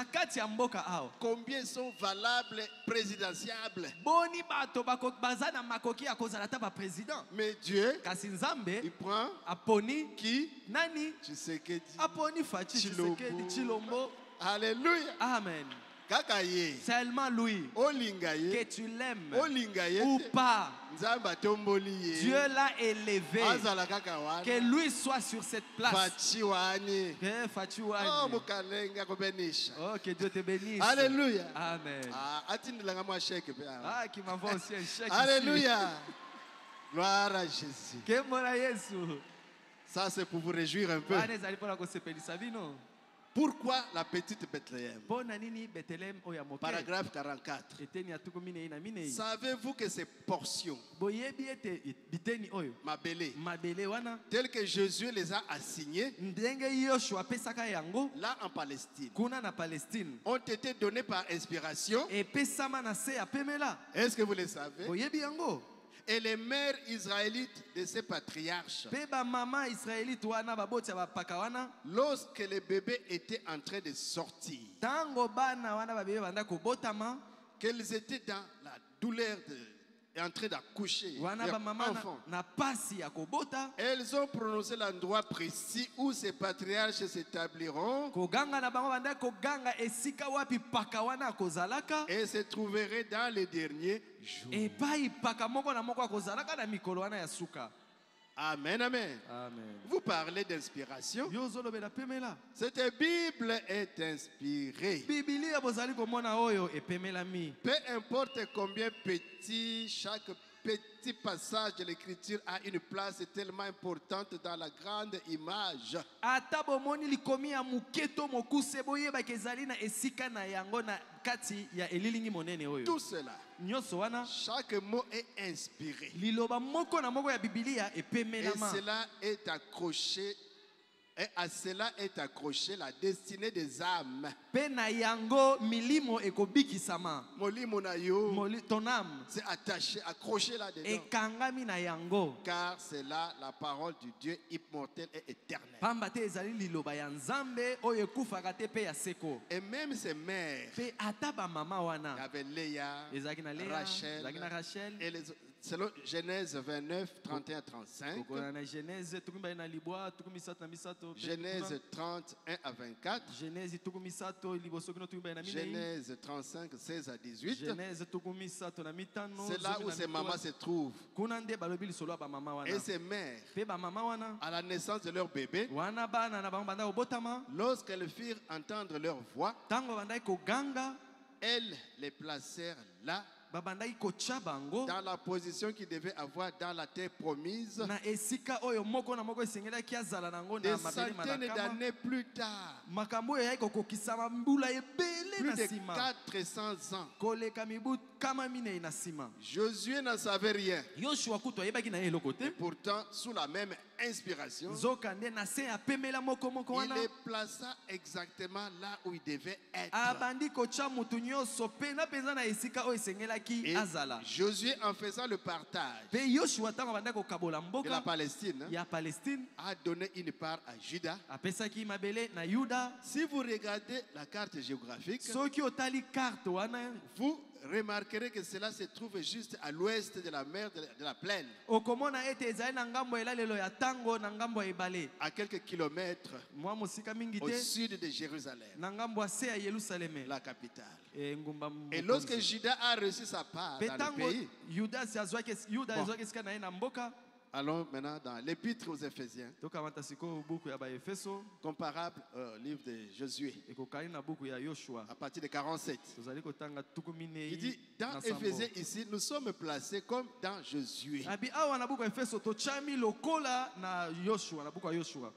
combien sont valables, présidentiables? Mais Dieu, il prend qui? Tu sais que Chilombo. Alléluia. Amen. Seulement lui. Que tu l'aimes ou pas. Dieu l'a élevé. Que lui soit sur cette place. Oh, que Dieu te bénisse. Alléluia. Amen. Qui m'envoie aussi un chèque. Alléluia. Gloire à Jésus. Que mora Yesu. Ça, c'est pour vous réjouir un peu. Pourquoi la petite Bethléem? Paragraphe 44. Savez-vous que ces portions, telles que Jésus les a assignées, là en Palestine, ont été données par inspiration? Est-ce que vous le savez? Et les mères israélites de ces patriarches, lorsque les bébés étaient en train de sortir, qu'elles étaient dans la douleur en train d'accoucher, elles ont prononcé l'endroit précis où ces patriarches s'établiront et se trouveraient dans les derniers jours. Amen, amen. Vous parlez d'inspiration. Cette Bible est inspirée. Peu importe combien petit, chaque petit passage de l'écriture a une place tellement importante dans la grande image. Tout cela, chaque mot est inspiré. Et cela est accroché. Et à cela est accrochée la destinée des âmes. Ton âme, c'est attaché, accroché là-dedans. Car c'est là la parole du Dieu immortel et éternel. Et même ses mères, il y avait Léa, Rachel et les autres. Selon Genèse 29, 31, 35. Genèse 31 à 24. Genèse 35, 16 à 18. C'est là où ces mamans se trouvent. Et ces mères, à la naissance de leur bébé, lorsqu'elles firent entendre leur voix, elles les placèrent là, dans la position qu'ils devaient avoir dans la terre promise. Des centaines d'années plus tard, plus de 400 ans, Josué n'en savait rien. Et pourtant, sous la même inspiration, il les plaça exactement là où il devait être. Et Josué, en faisant le partage de la Palestine, a donné une part à Juda. Si vous regardez la carte géographique, vous remarquerez que cela se trouve juste à l'ouest de la mer de la plaine. À quelques kilomètres au sud de Jérusalem, la capitale. Et lorsque Juda a reçu sa part dans le pays, allons maintenant dans l'épître aux Éphésiens, comparable au livre de Josué, à partir de 47. Il dit, dans Éphésiens ici, nous sommes placés comme dans Josué.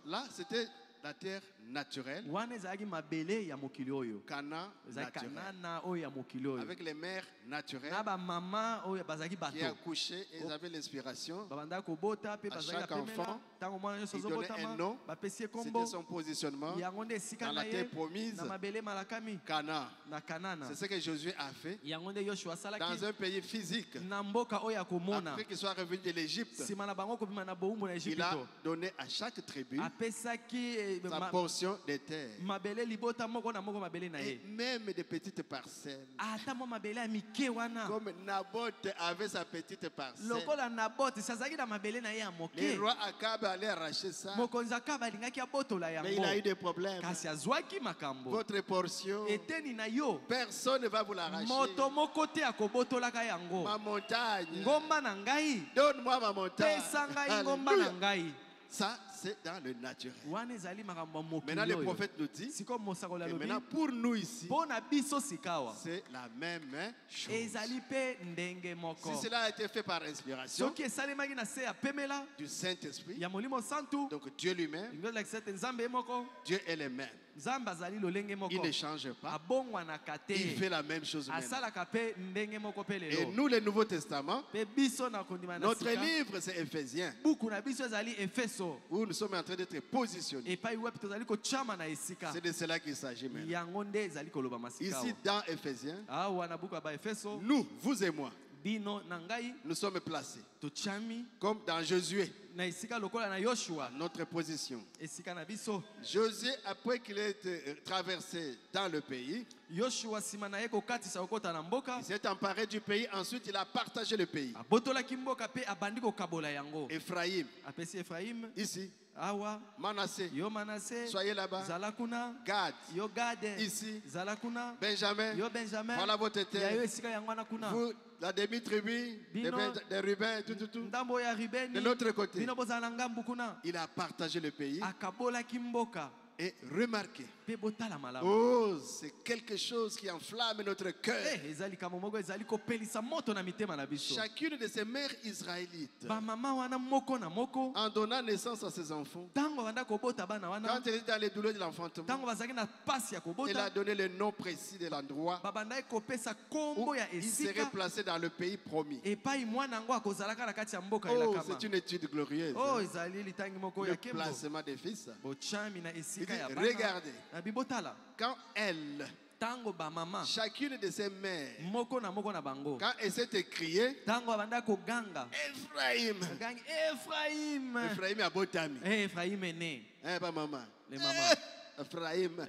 Là, c'était la terre naturelle. Canaan naturel. Avec les mères naturelles qui accouchaient et ils avaient l'inspiration. À chaque enfant, ils donnaient un nom. C'était son positionnement dans la terre promise. Canaan. C'est ce que Josué a fait dans un pays physique. Après qu'il soit revenu de l'Égypte, il a donné à chaque tribu sa portion portions de terre. Et même des petites parcelles. Comme Naboth avait sa petite parcelle. Le roi Akab allait arracher ça. Mais il a eu des problèmes. Votre portion, personne ne va vous l'arracher. Ma montagne, donne-moi ma montagne. Alléluia. Ça, c'est dans le naturel. Maintenant, le prophète nous dit, et maintenant pour nous ici, c'est la même chose. Si cela a été fait par inspiration du Saint-Esprit, donc Dieu lui-même, Dieu est le même. Il ne change pas. Il fait la même chose maintenant. Et nous, le Nouveau Testament, notre livre, c'est Éphésiens, où nous sommes en train d'être positionnés. C'est de cela qu'il s'agit maintenant. Ici, dans Éphésiens, nous, vous et moi, nous sommes placés comme dans Josué, notre position. Josué, après qu'il ait traversé dans le pays, il s'est emparé du pays. Ensuite, il a partagé le pays. Ephraïm, ici. Manassé, soyez là-bas. Gad, ici. Benjamin, voilà votre terre. Vous, la demi-tribu, des Ruben, tout. De l'autre côté, il a partagé le pays. Et remarquez, oh, c'est quelque chose qui enflamme notre cœur. Chacune de ces mères israélites, en donnant naissance à ses enfants, quand elle était dans les douleurs de l'enfantement, elle a donné le nom précis de l'endroit où il serait placé dans le pays promis. Oh, c'est une étude glorieuse. Le placement des fils. Regardez, quand elle, chacune de ses mères, quand elle s'est écriée, Ephraïm a botami. Ephraïm est né. Pas maman. Les mamans. Ephraïm.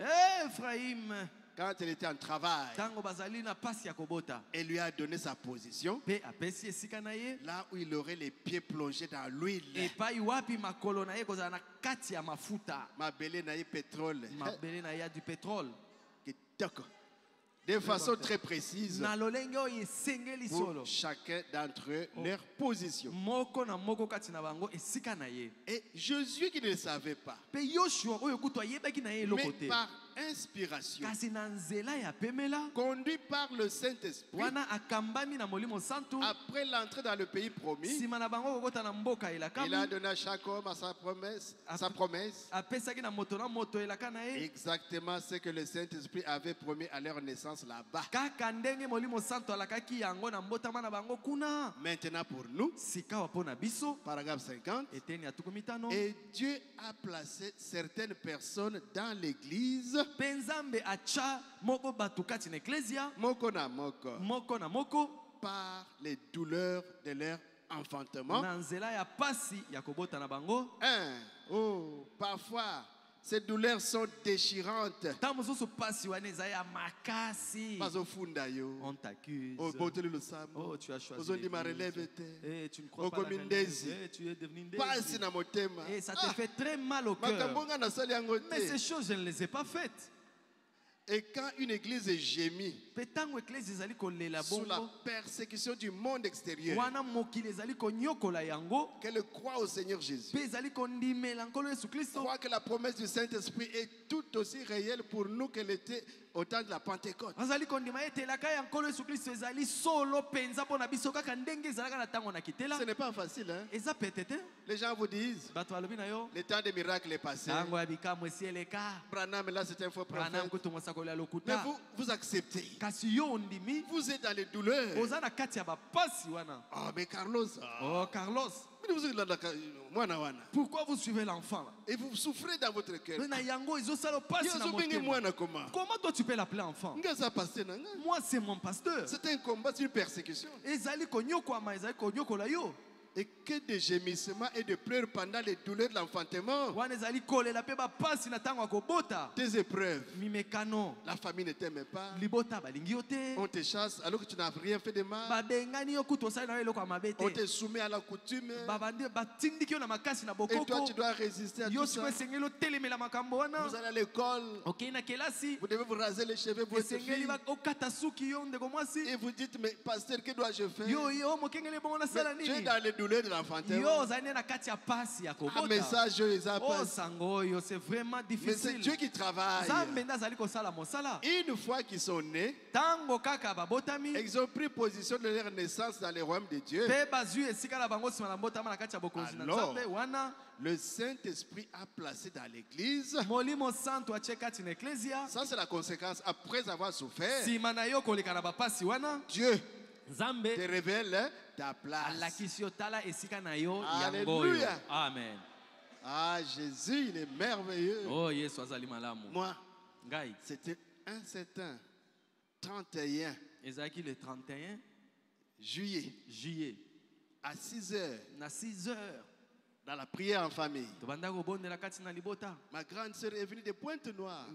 Quand elle était en travail, elle lui a donné sa position, là où il aurait les pieds plongés dans l'huile. Ma belle n'a pétrole. Du pétrole. De façon très précise pour chacun d'entre eux leur position. Et Jésus qui ne le savait pas, mais par inspiration, conduit par le Saint-Esprit, après l'entrée dans le pays promis, il a donné à chaque homme sa promesse, exactement ce que le Saint-Esprit avait promis à leur naissance là-bas. Maintenant pour nous, paragraphe 50, et Dieu a placé certaines personnes dans l'église moko na moko par les douleurs de leur enfantement. Parfois ces douleurs sont déchirantes. On t'accuse. Oh, tu as choisi. Tu es devenu indésiré. Et ça te fait très mal au cœur. Mais ces choses, je ne les ai pas faites. Et quand une église gémit sous la persécution du monde extérieur, qu'elle croit au Seigneur Jésus, croit que la promesse du Saint-Esprit est tout aussi réelle pour nous qu'elle était au temps de la Pentecôte. Ce n'est pas facile, hein? Les gens vous disent le temps des miracles est passé. Branham, là, c'est un faux prophète. Mais vous acceptez. Vous êtes dans les douleurs. Oh, mais Carlos. Pourquoi vous suivez l'enfant? Et vous souffrez dans votre cœur. Comment toi tu peux l'appeler enfant? Moi c'est mon pasteur. C'est un combat, c'est une persécution. Et que de gémissements et de pleurs pendant les douleurs de l'enfantement. Des épreuves. La famille ne t'aime pas. On te chasse alors que tu n'as rien fait de mal. On te soumet à la coutume. Et toi tu dois résister à tout ça. Vous allez à l'école. Vous devez vous raser les cheveux pour être fille. Et vous dites, mais pasteur, que dois-je faire? Mais tu es dans les douleurs de l'enfantement. Un message, c'est vraiment difficile. Mais c'est Dieu qui travaille. Une fois qu'ils sont nés, ils ont pris position de leur naissance dans le royaume de Dieu. Alors, le Saint-Esprit a placé dans l'église. Ça, c'est la conséquence. Après avoir souffert, Dieu te révèle ta place. Alléluia. Amen. Ah, Jésus, il est merveilleux. Oh, moi, c'était un certain 31 le 31 juillet à 6 heures. 6 heures. Dans la prière en famille. Ma grande sœur est venue de Pointe-Noire.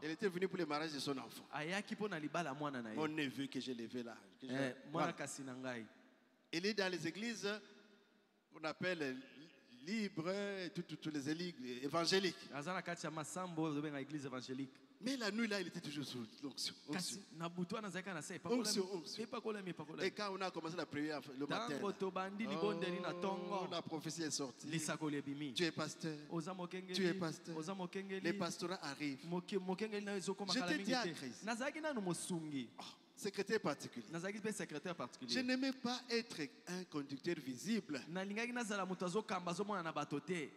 Elle était venue pour le mariage de son enfant. Mon neveu que j'ai levé là. Elle est dans les églises qu'on appelle libres, toutes les églises évangéliques. Mais la nuit là, il était toujours sous l'onction. Et quand on a commencé la prière le matin, la prophétie est sortie. Tu es pasteur. Tu es pasteur. Les pastorats arrivent. J'étais diacre. Secrétaire particulier. Je n'aimais pas être un conducteur visible. Il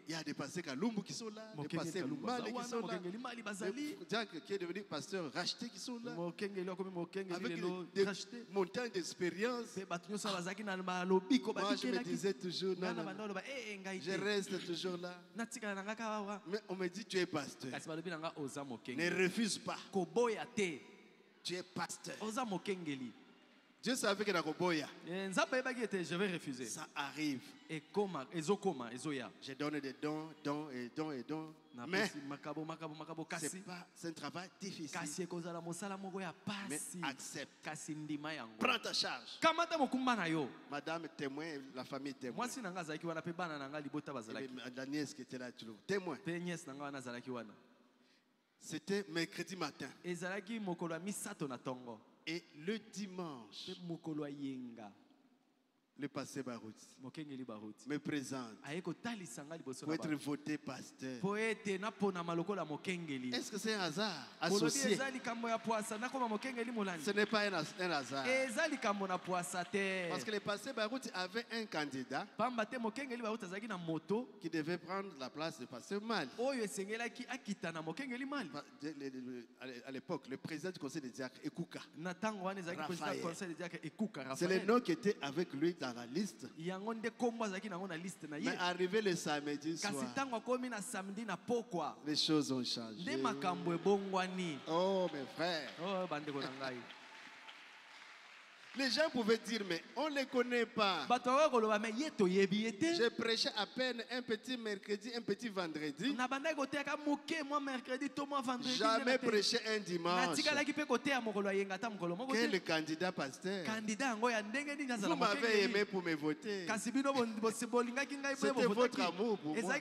y a des pasteurs Kalumbu qui sont là, des pasteurs Mali qui sont là, des diacres qui est devenu pasteur racheté qui sont là, avec des montagnes d'expérience. Moi je me disais toujours, non, je reste toujours là. Mais on me dit tu es pasteur. Ne refuse pas. Tu es pasteur. Dieu savait que je vais refuser. Ça arrive. Je donne des dons. Mais c'est un travail difficile. Mais accepte. Prends ta charge. Madame témoin, la famille témoin. La nièce qui était là, témoin. C'était mercredi matin. Et le dimanche, le pasteur Barouti me présente pour être voté pasteur. Est-ce que c'est un hasard associé? Ce n'est pas un hasard. Parce que le pasteur Barouti avait un candidat qui devait prendre la place du pasteur Mali. À l'époque, le président du conseil des diacres, Ekouka, c'est le nom qui était avec lui dans la liste. Mais arrivé le samedi soir, les choses ont changé. Oh mes frères, les gens pouvaient dire, mais on ne les connaît pas. Je prêchais à peine un petit mercredi, un petit vendredi. Jamais prêché un dimanche. Quel candidat pasteur. Vous m'avez aimé pour me voter. C'était votre amour pour moi.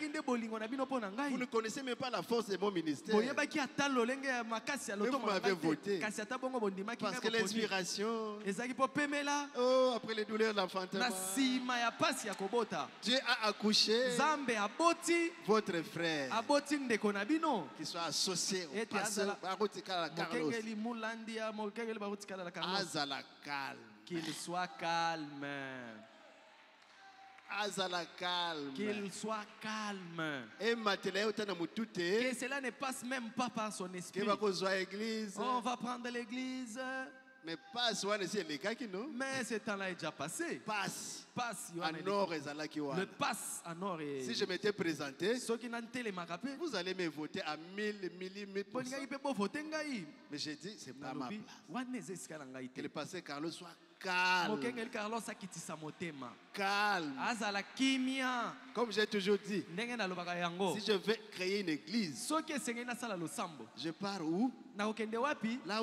Vous ne connaissez même pas la force de mon ministère. Mais vous m'avez voté. Parce que l'inspiration... Oh, après les douleurs de l'enfantement, Dieu a accouché votre frère qui soit associé au pasteur Barouti Carlos. Azala calme. Qu'il soit calme. Qu'il soit calme. Que cela ne passe même pas par son esprit. On va prendre l'église. Mais passe, mais ce temps-là est déjà passé. Passe. Le passe en or est... Si je m'étais présenté, vous allez me voter à 1000%. Mais j'ai dit, c'est pas ma place. Que le pasteur Carlos soit calme. Calme. Comme j'ai toujours dit, si je veux créer une église, je pars où? Là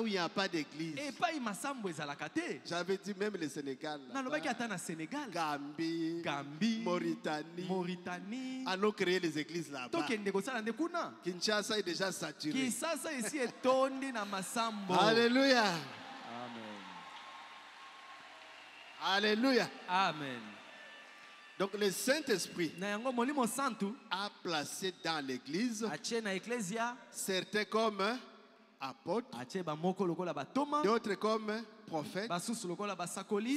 où il n'y a pas d'église. J'avais dit même le Sénégal. Gambie, Mauritanie. Allons créer les églises là-bas. Kinshasa est déjà saturé. Alléluia. Amen. Alléluia. Amen. Donc le Saint-Esprit a placé dans l'église certains comme apôtres, d'autres comme prophètes,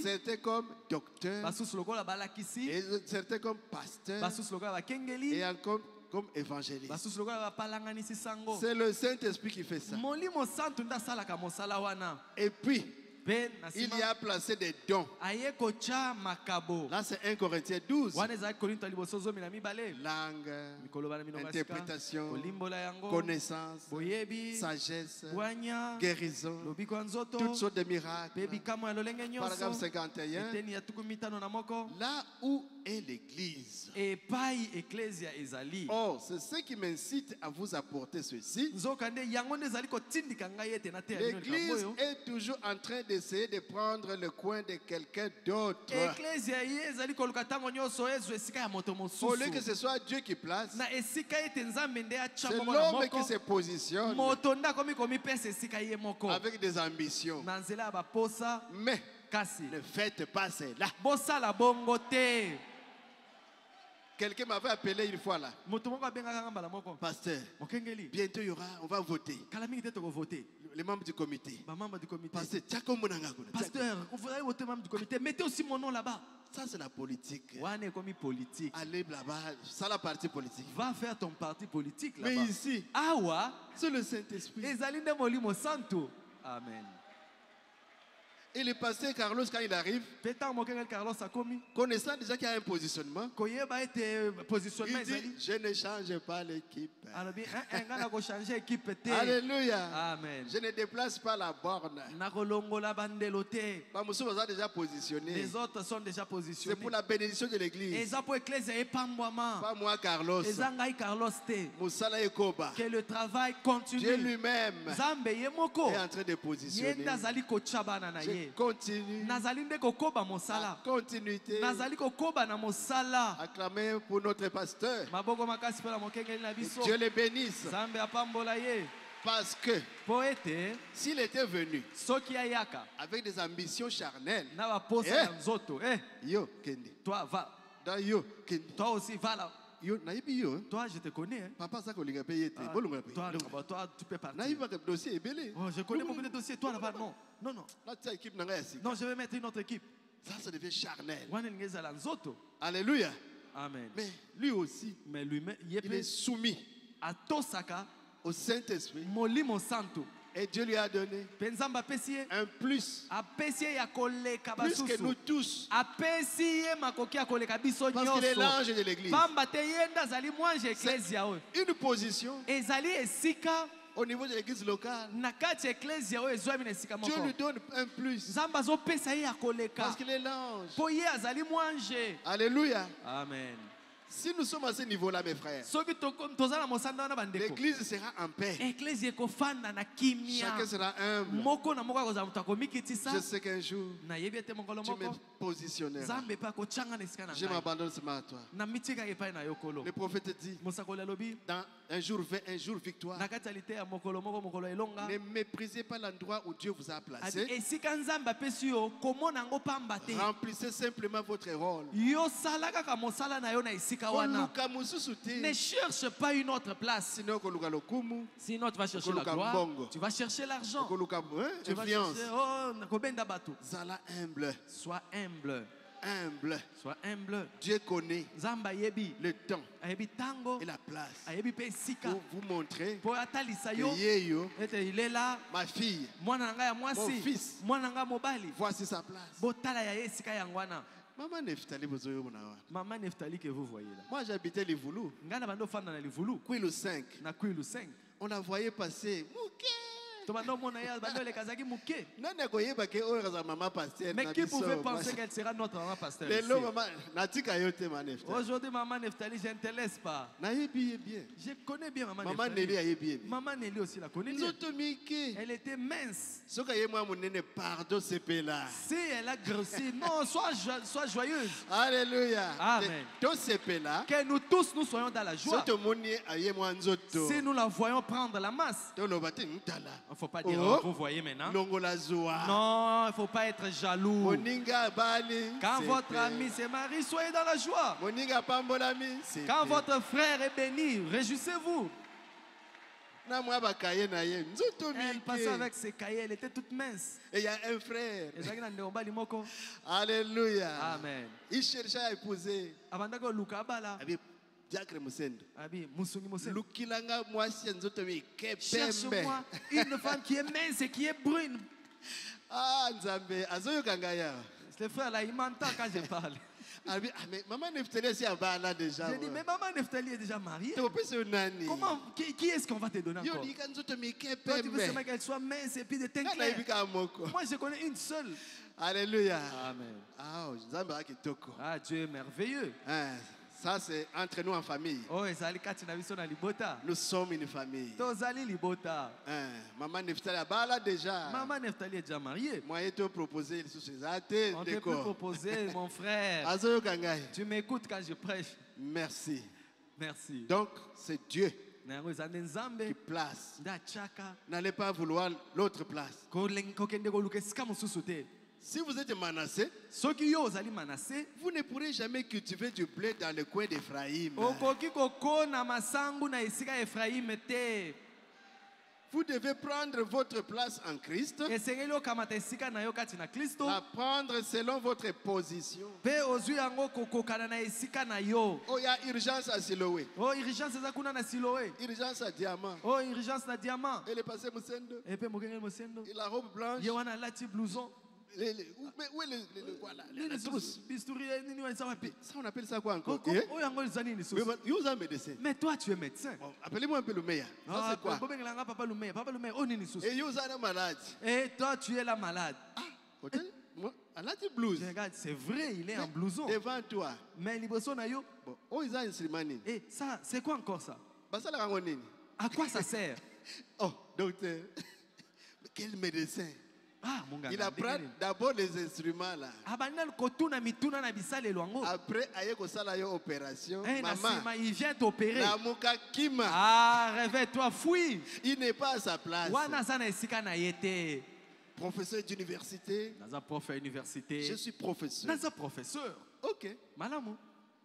certains comme docteurs, et certains comme pasteurs, et encore comme évangélistes. C'est le Saint-Esprit qui fait ça. Et puis, il y a placé des dons. Là, c'est 1 Corinthiens 12. Langue, interprétation, connaissance, sagesse, guérison, toutes sortes de miracles. Paragraphe 51. Là où est l'église. Oh, c'est ce qui m'incite à vous apporter ceci. L'église est toujours en train d'essayer de prendre le coin de quelqu'un d'autre. Au lieu que ce soit Dieu qui place, c'est l'homme qui se positionne avec des ambitions. Mais ne faites pas cela. Quelqu'un m'avait appelé une fois là. Pasteur, bientôt on va voter. Les membres du comité. Pasteur, on voudrait voter membre du comité. Mettez aussi mon nom là-bas. Ça, c'est la politique. Allez là-bas, ça la partie politique. Va faire ton parti politique là-bas. Mais ici, c'est le Saint-Esprit. Amen. Et le pasteur Carlos, quand il arrive, connaissant déjà qu'il y a un positionnement, il dit, je ne change pas l'équipe. Alléluia. Amen. Je ne déplace pas la borne. Déjà positionné. Les autres sont déjà positionnés. C'est pour la bénédiction de l'église. Pas moi, Carlos. Que le travail continue. Dieu lui-même est en train de positionner. Je continue. Continuité. Acclamez pour notre pasteur. Dieu le bénisse. Parce que s'il était venu avec des ambitions charnelles, toi va. Toi aussi va là. Toi, je te connais. Hein? Papa, ça qu'on payé. Toi, tu peux partir. Oh, je connais beaucoup de dossiers. Toi, là-bas, non. Non, non. Non, je vais mettre une autre équipe. Ça devient charnel. Alléluia. Amen. Mais lui aussi, il est soumis à Tosaka au Saint-Esprit. Et Dieu lui a donné un plus que nous tous. Parce qu'il est l'ange de l'église. C'est une position au niveau de l'église locale. Dieu lui donne un plus. Parce qu'il est l'ange. Alléluia. Amen. Si nous sommes à ce niveau-là, mes frères, l'église sera en paix. Chacun sera humble. Je sais qu'un jour, tu me positionneras. Je m'abandonne ce matin à toi. Le prophète dit, dans un jour victoire, ne méprisez pas l'endroit où Dieu vous a placé. Remplissez simplement votre rôle. Ne cherche pas une autre place. Sinon tu vas chercher la gloire. Tu vas chercher l'argent. Tu vas chercher Sois humble. Sois humble. Dieu connaît le temps et la place pour vous montrer que il est là. Ma fille, mon fils, voici sa place. Maman Neftali que vous voyez là. Moi j'habitais les Voulous. Kwilu 5. On la voyait passer. Mais qui pouvait penser qu'elle sera notre maman pasteur? Aujourd'hui, maman Neftali, je ne te laisse pas. Je connais bien maman Neftali. Maman Nelly aussi la connaît bien. Elle était mince. Si elle a grossi, non, sois joyeuse. Alléluia. Amen. Que nous tous nous soyons dans la joie. Si nous la voyons prendre la masse, il ne faut pas dire vous voyez maintenant. Non, il ne faut pas être jaloux. Quand votre ami se marie, soyez dans la joie. Quand votre frère est béni, réjouissez-vous. Elle passait avec ses cahiers, elle était toute mince. Et il y a un frère. Alléluia. Amen. Il cherchait à épouser. Cherche-moi une femme qui est mince et qui est brune. Ah, Nzambe, Le frère là, il m'entend quand je parle. Mais maman Neftali est déjà. J'ai dit, mais maman Neftali est déjà mariée. Comment, qui est-ce qu'on va te donner encore? Toi, tu veux seulement qu'elle soit mince et puis de teint clair. Moi, je connais une seule. Alléluia. Amen. Ah, Dieu est merveilleux. Ça, c'est entre nous en famille. Nous sommes une famille. Maman Neftali est déjà. Maman Neftali est déjà mariée. Moi, je te proposé on te peut proposer, mon frère. Tu m'écoutes quand je prêche. Merci. Merci. Donc, c'est Dieu qui place. N'allez pas vouloir l'autre place. Si vous êtes menacé, vous ne pourrez jamais cultiver du blé dans le coin d'Ephraïm. Vous devez prendre votre place en Christ. La prendre selon votre position. Oh, il y a urgence à Siloé. Urgence à Diamant. Et le passé Moussendo. Et la robe blanche. Les trousses. Ça, on appelle ça quoi encore? Mais toi, tu es médecin. Appelez-moi un peu le meilleur. Ça, c'est quoi? Et toi, tu es la malade. Regarde, c'est vrai, il est en blouson. Devant toi. Mais et ça, c'est quoi encore ça? À quoi ça sert? Oh, docteur. Quel médecin? Il apprend d'abord les instruments là. Après, il opération. Maman, il vient t'opérer. Réveille-toi, fouille. Il n'est pas à sa place. Professeur d'université. Je suis professeur. Ok.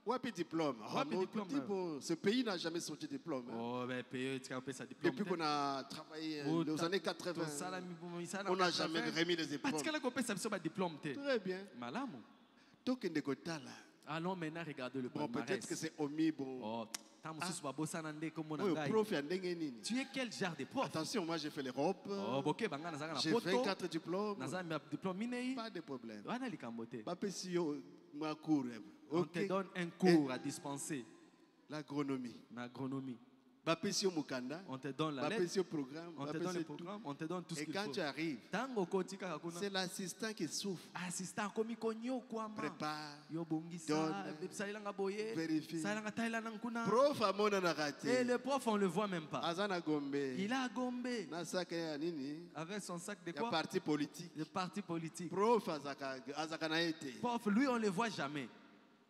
Ouais, diplôme. Ce pays n'a jamais sorti de diplôme. Depuis qu'on a travaillé dans les années 80, on n'a jamais remis les diplômes. Très bien. Allons maintenant regarder le palmarès. Peut-être que c'est omis. Bon. Tu es quel genre de prof? Attention, moi j'ai fait l'Europe. J'ai 24 diplômes. Pas de problème. On te donne un cours à dispenser. L'agronomie. On te donne la lettre, on te donne le programme, on te donne tout ce qu'il faut. Et quand tu arrives, c'est l'assistant qui souffre. Prépare, donne, vérifie. Et le prof, on ne le voit même pas. Il a gombé. Avec son sac de quoi? Parti politique. Le parti politique. Prof, lui, on ne le voit jamais.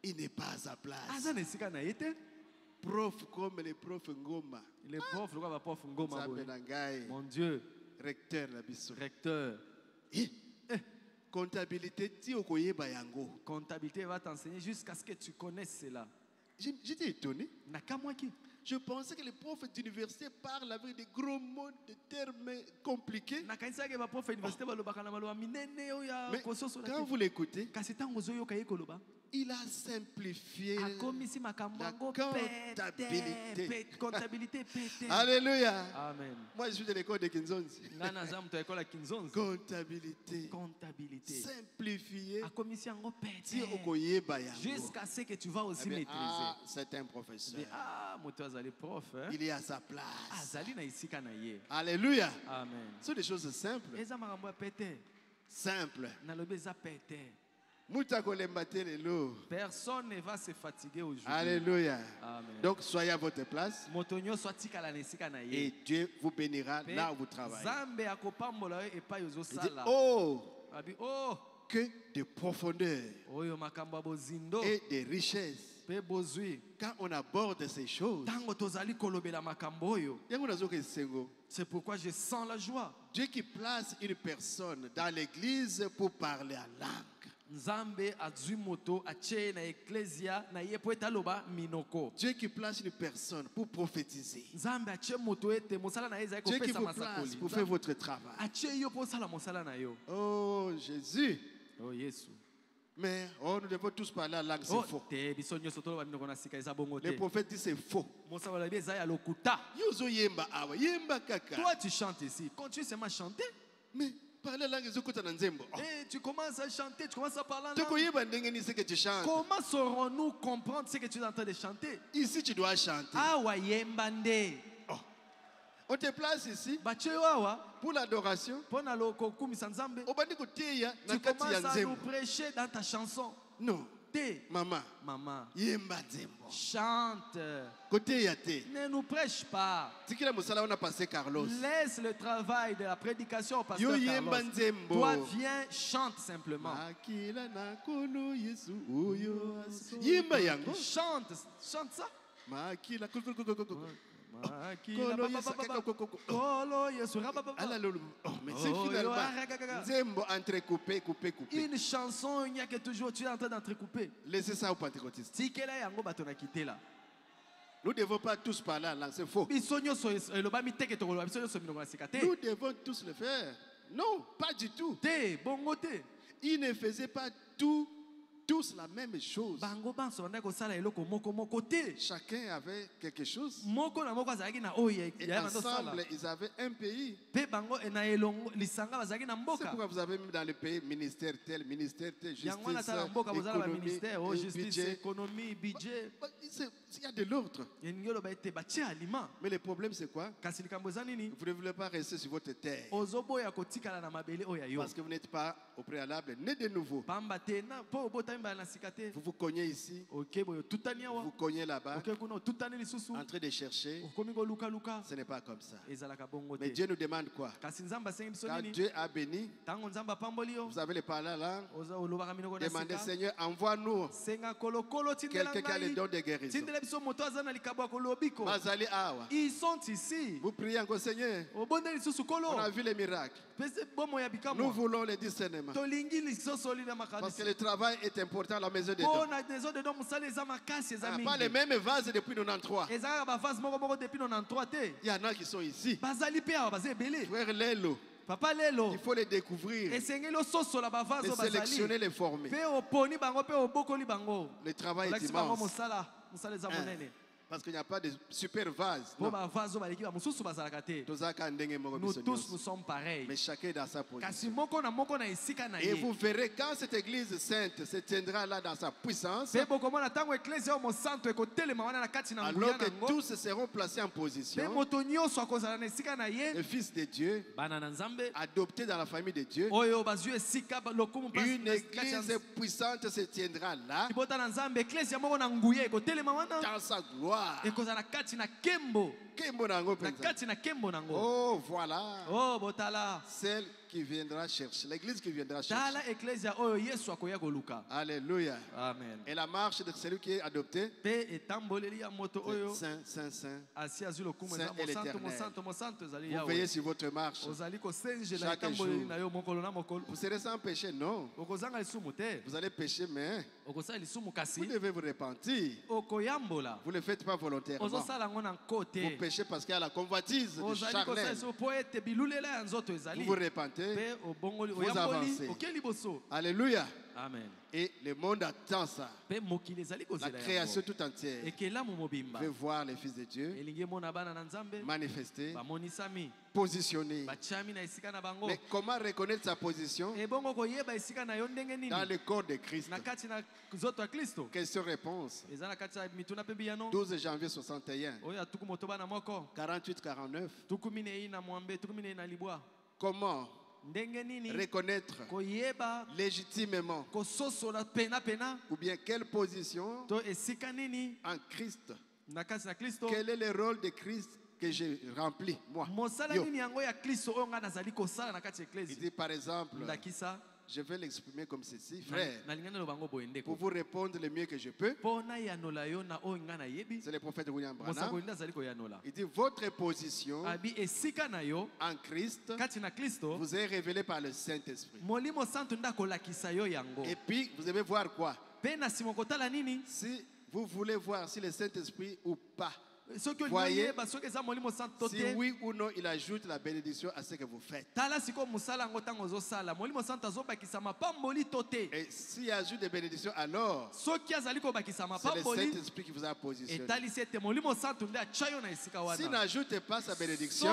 Il n'est pas à sa place. Prof comme les profs Ngoma. Les profs, le prof Ngoma. Mon Dieu. Recteur. Comptabilité, va t'enseigner jusqu'à ce que tu connaisses cela. J'étais étonné. Je pensais que les profs d'université parlent avec des gros mots, des termes compliqués. Mais quand vous l'écoutez, il a simplifié la comptabilité. Alléluia. Amen. Moi, je suis de l'école de Kinzonzi. Comptabilité. Simplifié. Jusqu'à ce que tu vas aussi maîtriser. C'est un professeur. il est à sa place. Alléluia. Amen. Ce sont des choses simples. Simples. Personne ne va se fatiguer aujourd'hui. Alléluia. Amen. Donc soyez à votre place. Et Dieu vous bénira là où vous travaillez. Il dit, oh, que de profondeur et de richesse. Quand on aborde ces choses, c'est pourquoi je sens la joie. Dieu qui place une personne dans l'église pour parler en langue. Dieu qui place une personne pour prophétiser. Dieu qui vous place pour faire votre travail. Oh Jésus. Oh Jésus. Mais nous devons tous parler en langue, c'est faux. Le prophète dit c'est faux. Toi tu chantes ici, continue seulement à chanter. Mais parler en langue, tu commences à chanter, tu commences à parler en langue. Comment saurons-nous comprendre ce que tu es en train de chanter? Ici tu dois chanter. On te place ici pour l'adoration. Tu commences à nous prêcher dans ta chanson. Non. Maman. Chante. Ne nous prêche pas. Laisse le travail de la prédication au pasteur Carlos. Toi, viens, chante simplement. Chante ça. Une chanson, il n'y a que toujours tu es en train d'entrecouper. Laissez ça au pentecôtiste. Nous ne devons pas tous parler en langue, c'est faux. Nous devons tous le faire. Non, pas du tout. Ils ne faisaient pas tous la même chose. Chacun avait quelque chose. Et ensemble, ils avaient un pays. C'est pourquoi vous avez mis dans le pays ministère tel, justice, économie, budget. Il y a de l'autre. Mais le problème c'est quoi? Vous ne voulez pas rester sur votre terre. Parce que vous n'êtes pas au préalable né de nouveau. Vous vous cognez ici, vous cognez là-bas, en train de chercher. Ce n'est pas comme ça. Mais Dieu nous demande quoi? Quand Dieu a béni, vous avez les paroles là. Demandez, Seigneur, envoie-nous quelqu'un qui a le don de guérison. Ils sont ici. Vous priez encore, Seigneur. On a vu les miracles. Nous voulons les discernements. Parce que le travail est important à la maison de Dieu. Pas les mêmes vases depuis 93. Il y en a qui sont ici. Frère Lelo. Papa Lelo. Il faut les découvrir. Les sélectionner, les former. Le travail est immense. Parce qu'il n'y a pas de super vase. Nous tous nous sommes pareils. Mais chacun est dans sa position. Et vous verrez quand cette église sainte se tiendra là dans sa puissance. Alors que tous seront placés en position. Le Fils de Dieu, adopté dans la famille de Dieu. Une église puissante se tiendra là. Dans sa gloire. Oh, voilà. Oh, botala. Celle qui viendra chercher. L'église qui viendra chercher. Alléluia. Amen. Et la marche de celui qui est adopté. Saint, Saint, Saint. Saint et l'Éternel. Vous veillez sur votre marche. Chaque jour. Vous serez sans péché, non. Vous allez pécher, mais vous devez vous repentir. Vous ne le faites pas volontairement. Vous péchez parce qu'il y a la convoitise du charnel. Vous vous repentez. Vous avancez. Alléluia. Amen. Et le monde attend ça. La création tout entière veut voir les fils de Dieu manifester, positionner. Mais comment reconnaître sa position dans le corps de Christ? Question-réponse. 12 janvier 61. 48-49. Comment reconnaître légitimement ou bien quelle position en Christ? Quel est le rôle de Christ que j'ai rempli, moi? Il dit par exemple, je vais l'exprimer comme ceci, frère, pour vous répondre le mieux que je peux. C'est le prophète William Branham. Il dit votre position en Christ vous est révélée par le Saint-Esprit. Et puis vous devez voir quoi? Si vous voulez voir si le Saint-Esprit ou pas, voyez, si oui ou non il ajoute la bénédiction à ce que vous faites. Et s'il ajoute des bénédictions, alors c'est le Saint-Esprit qui vous a positionné. S'il n'ajoute pas sa bénédiction,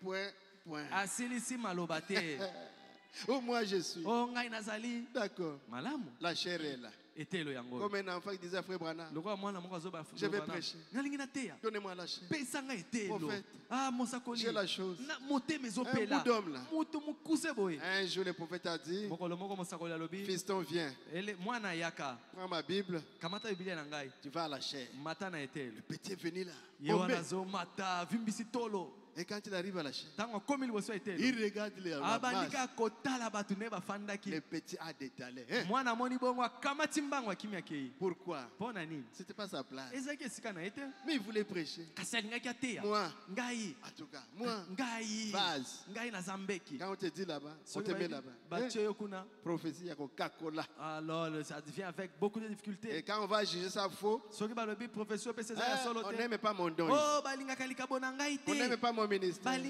point. Oh, moi je suis. D'accord. La chair est là. Comme un enfant qui disait à Frère Branham, je vais prêcher. Donnez-moi la chair. Prophète, j'ai la chose. Un bout d'homme là. Un jour le prophète a dit, fiston viens. Prends ma Bible. Tu vas à la chair. Le petit est venu là. Et quand il arrive à la chair, il regarde les masses. Le petit a détalé. Pourquoi? C'était pas sa place. Mais il voulait prêcher. Moi, en tout cas, moi, base. Quand on te dit là-bas, on te met là-bas. Prophétie, il y a Coca-Cola. Alors, ça devient avec beaucoup de difficultés. Et quand on va juger ça faux, on n'aime pas mon don. On n'aime pas mon ministère.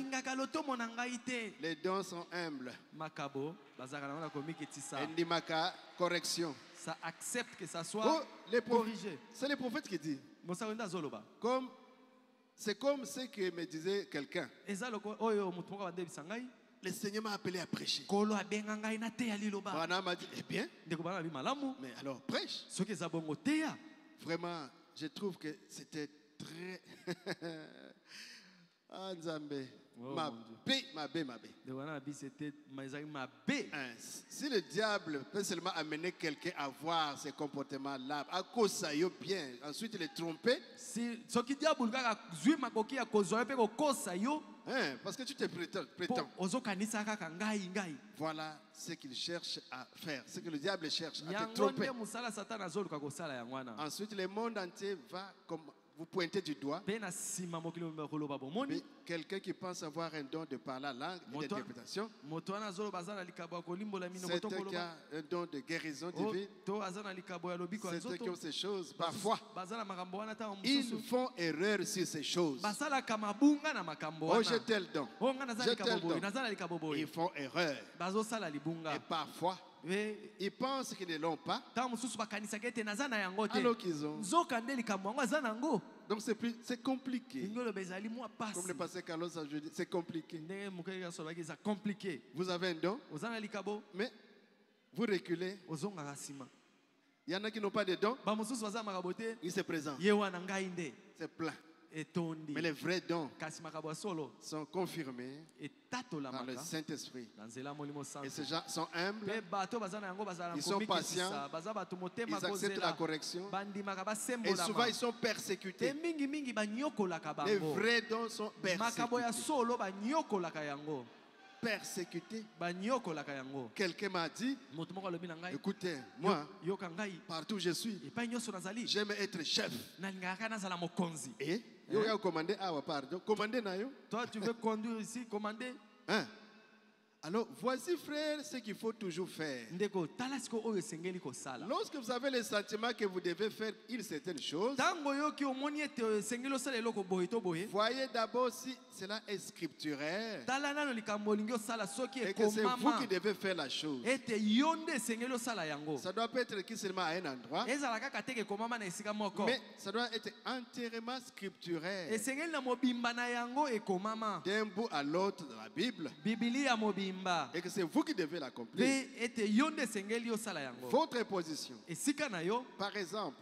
Les dons sont humbles. Ndimaka, correction. Ça accepte que ça soit corrigé. C'est le prophète qui dit. C'est comme ce que me disait quelqu'un. Le Seigneur m'a appelé à prêcher. Branham m'a dit, eh bien, mais alors prêche. Vraiment, je trouve que c'était très... Ah, Nzambe. Ma bé. Si le diable peut seulement amener quelqu'un à voir ces comportements-là, à cause ça bien, ensuite le tromper. Parce que tu te prétends. Voilà ce qu'il cherche à faire. Ce que le diable cherche à te tromper. Ensuite, le monde entier va comme vous pointez du doigt. Quelqu'un qui pense avoir un don de parler la langue et d'interprétation. C'est qui a un don de guérison divine. C'est qui ont ces choses. Parfois, ils font erreur sur ces choses. Oh, j'ai tel don. Ils font erreur. Et parfois, ils pensent qu'ils ne l'ont pas, alors qu'ils ont. Donc c'est compliqué. Comme le pasteur Carlos a dit, c'est compliqué. Vous avez un don, mais vous reculez. Il y en a qui n'ont pas de don, ils se présentent. C'est plein. Mais les vrais dons sont confirmés par le Saint-Esprit. Et ces gens sont humbles, ils sont patients, ils acceptent la correction. Et souvent ils sont persécutés. Les vrais dons sont persécutés. Quelqu'un m'a dit, écoutez, moi, partout où je suis, j'aime être chef. Et toi, tu veux conduire ici, commander? Hein? Alors, voici, frère, ce qu'il faut toujours faire. Lorsque vous avez le sentiment que vous devez faire une certaine chose, voyez d'abord si cela est scripturaire et que c'est vous qui devez faire la chose. Ça doit pas être écrit seulement à un endroit, mais ça doit être entièrement scripturaire. D'un bout à l'autre de la Bible. Et que c'est vous qui devez l'accomplir. Votre position. Par exemple,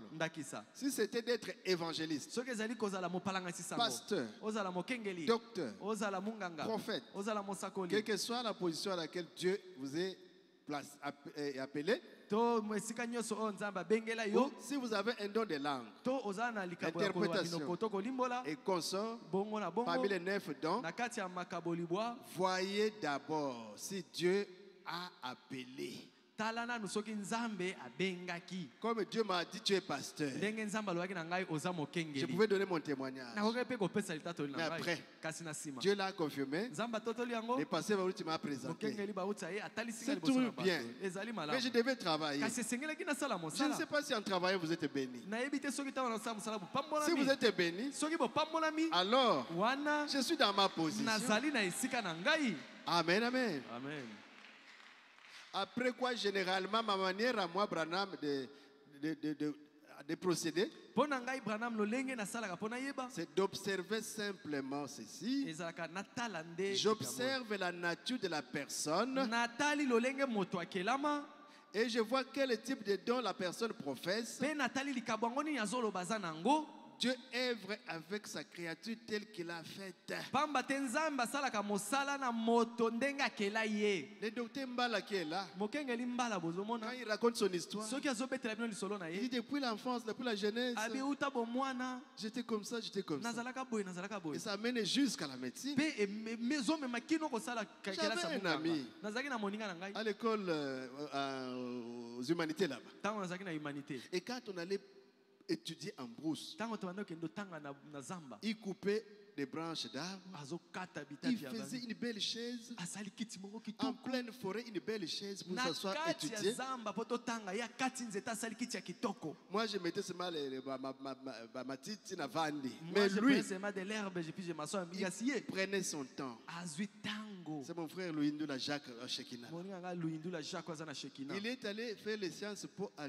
si c'était d'être évangéliste, pasteur, docteur, prophète, quelle que soit la position à laquelle Dieu vous est appelé, ou si vous avez un don de langue, interprétation et consort, parmi les 9 dons, voyez d'abord si Dieu a appelé. Comme Dieu m'a dit, tu es pasteur. Je pouvais donner mon témoignage. Mais après, Dieu l'a confirmé. Les pasteurs m'a présenté. C'est tout bien. Mais je devais travailler. Je ne sais pas si en travaillant vous êtes béni. Si vous êtes béni, alors je suis dans ma position. Amen, amen. Amen. Après quoi, généralement, ma manière à moi, Branham, de procéder, c'est d'observer simplement ceci. J'observe la nature de la personne et je vois quel type de don la personne professe. Dieu œuvre avec sa créature telle qu'il a faite. Le docteur Mbala qui est là, quand il raconte son histoire, il dit depuis l'enfance, depuis la jeunesse, j'étais comme ça, j'étais comme ça. Et ça amène jusqu'à la médecine. J'avais un ami à l'école aux humanités là-bas. Et quand on allait étudier en brousse, il coupait des branches d'arbres, il faisait une belle chaise en pleine forêt, une belle chaise pour s'asseoir et étudier. Moi je mettais seulement ma petite navandi, mais lui il prenait son temps. C'est mon frère Louindula Jacques Shekina. Il est allé faire les sciences pour à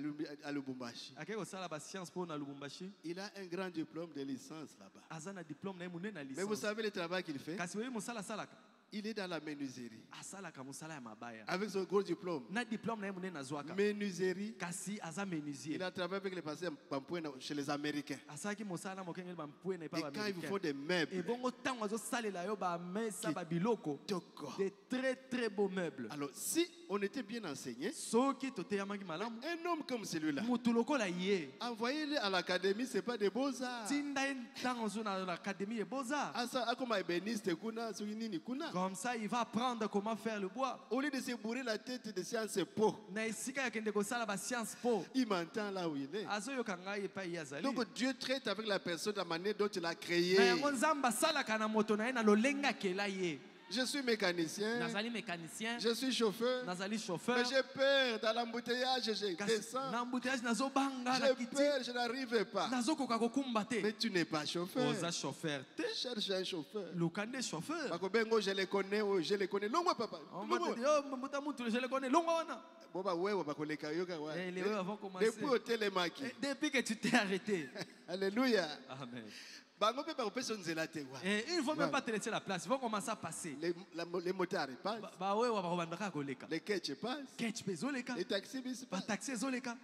Lubumbashi. Il a un grand diplôme de licence là-bas. Mais vous savez le travail qu'il fait? Il est dans la menuiserie. Avec son gros diplôme. Menuiserie. Il a travaillé avec les patients chez les Américains. Et quand ils vous font des meubles, des très très beaux meubles. Alors si on était bien enseigné, un homme comme celui-là, envoyez-le à l'académie, c'est pas des beaux-arts. Comme ça, il va apprendre comment faire le bois. Au lieu de se bourrer la tête de sciences po, il m'entend là où il est. Donc Dieu traite avec la personne de la manière dont il a créé. Je suis mécanicien, je suis chauffeur, mais j'ai peur dans l'embouteillage, je descends, j'ai peur, je n'arrive pas. Mais tu n'es pas chauffeur. Cherche un chauffeur. Je les connais, je les connais. Papa. Depuis que tu t'es arrêté. Alléluia. Amen. Et ils ne vont même pas te laisser la place. Ils vont commencer à passer. Les motards passent. Les ketch passent. Les taxis passent.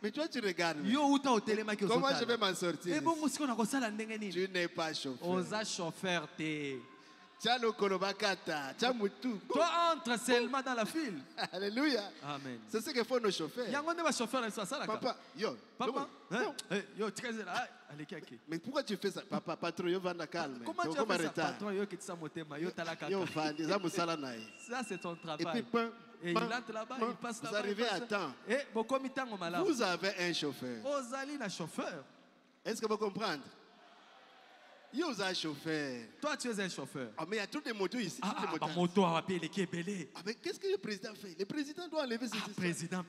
Mais toi tu regardes. Comment je vais m'en sortir? Tu n'es pas chauffeur. Toi entre seulement dans la file. Alléluia. Amen. C'est ce que font nos chauffeurs. Papa, mais pourquoi tu fais ça? Papa, patron, yo vanda calme. Comment tu fais ça, patron? Ça c'est ton travail. Et il entre là-bas, il passe là-bas. Vous arrivez à temps. Vous avez un chauffeur. Est-ce que vous comprenez? chauffeur. Toi, tu es un chauffeur. Ah, mais il y a toutes les motos ici. Moto à payer les kébélés. Ah, mais qu'est-ce que le président fait? Le président doit enlever ses histoires. Président,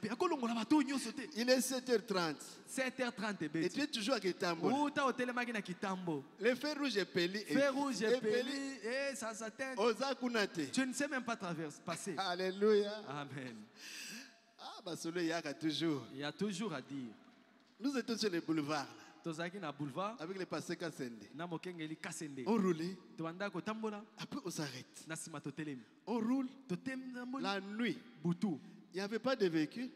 il est 7h30. 7h30. Et tu es toujours à Kitambo. Le fer rouge est pelé. Fer rouge est pelé. Et ça s'atteint. Tu ne sais même pas passer. Alléluia. Amen. Ah, bah, celui-là, il y a toujours à dire. Nous étions sur les boulevards. Boulevard avec les passés Kassende. On On roulait. Après, on s'arrête. On roule. La nuit. Il n'y avait pas de véhicule.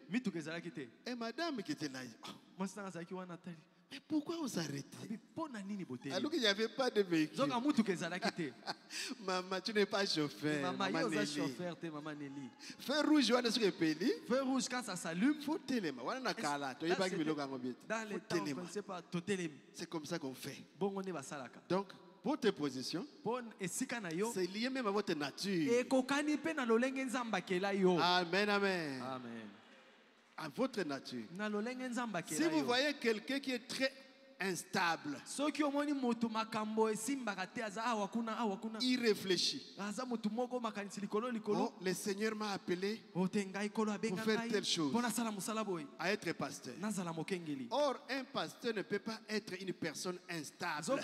Et madame qui était là. Mais pourquoi on s'arrête? Alors qu'il n'y avait pas de véhicule. Maman, tu n'es pas chauffeur. Maman Nelly. Feu rouge, feu rouge, quand ça s'allume, faut téléma. C'est comme ça qu'on fait. Donc, pour tes positions, c'est lié même à votre nature. Amen, amen. Amen. À votre nature. Si vous voyez quelqu'un qui est très instable, il réfléchit. Oh, le Seigneur m'a appelé pour faire telle chose, à être pasteur. Or, un pasteur ne peut pas être une personne instable.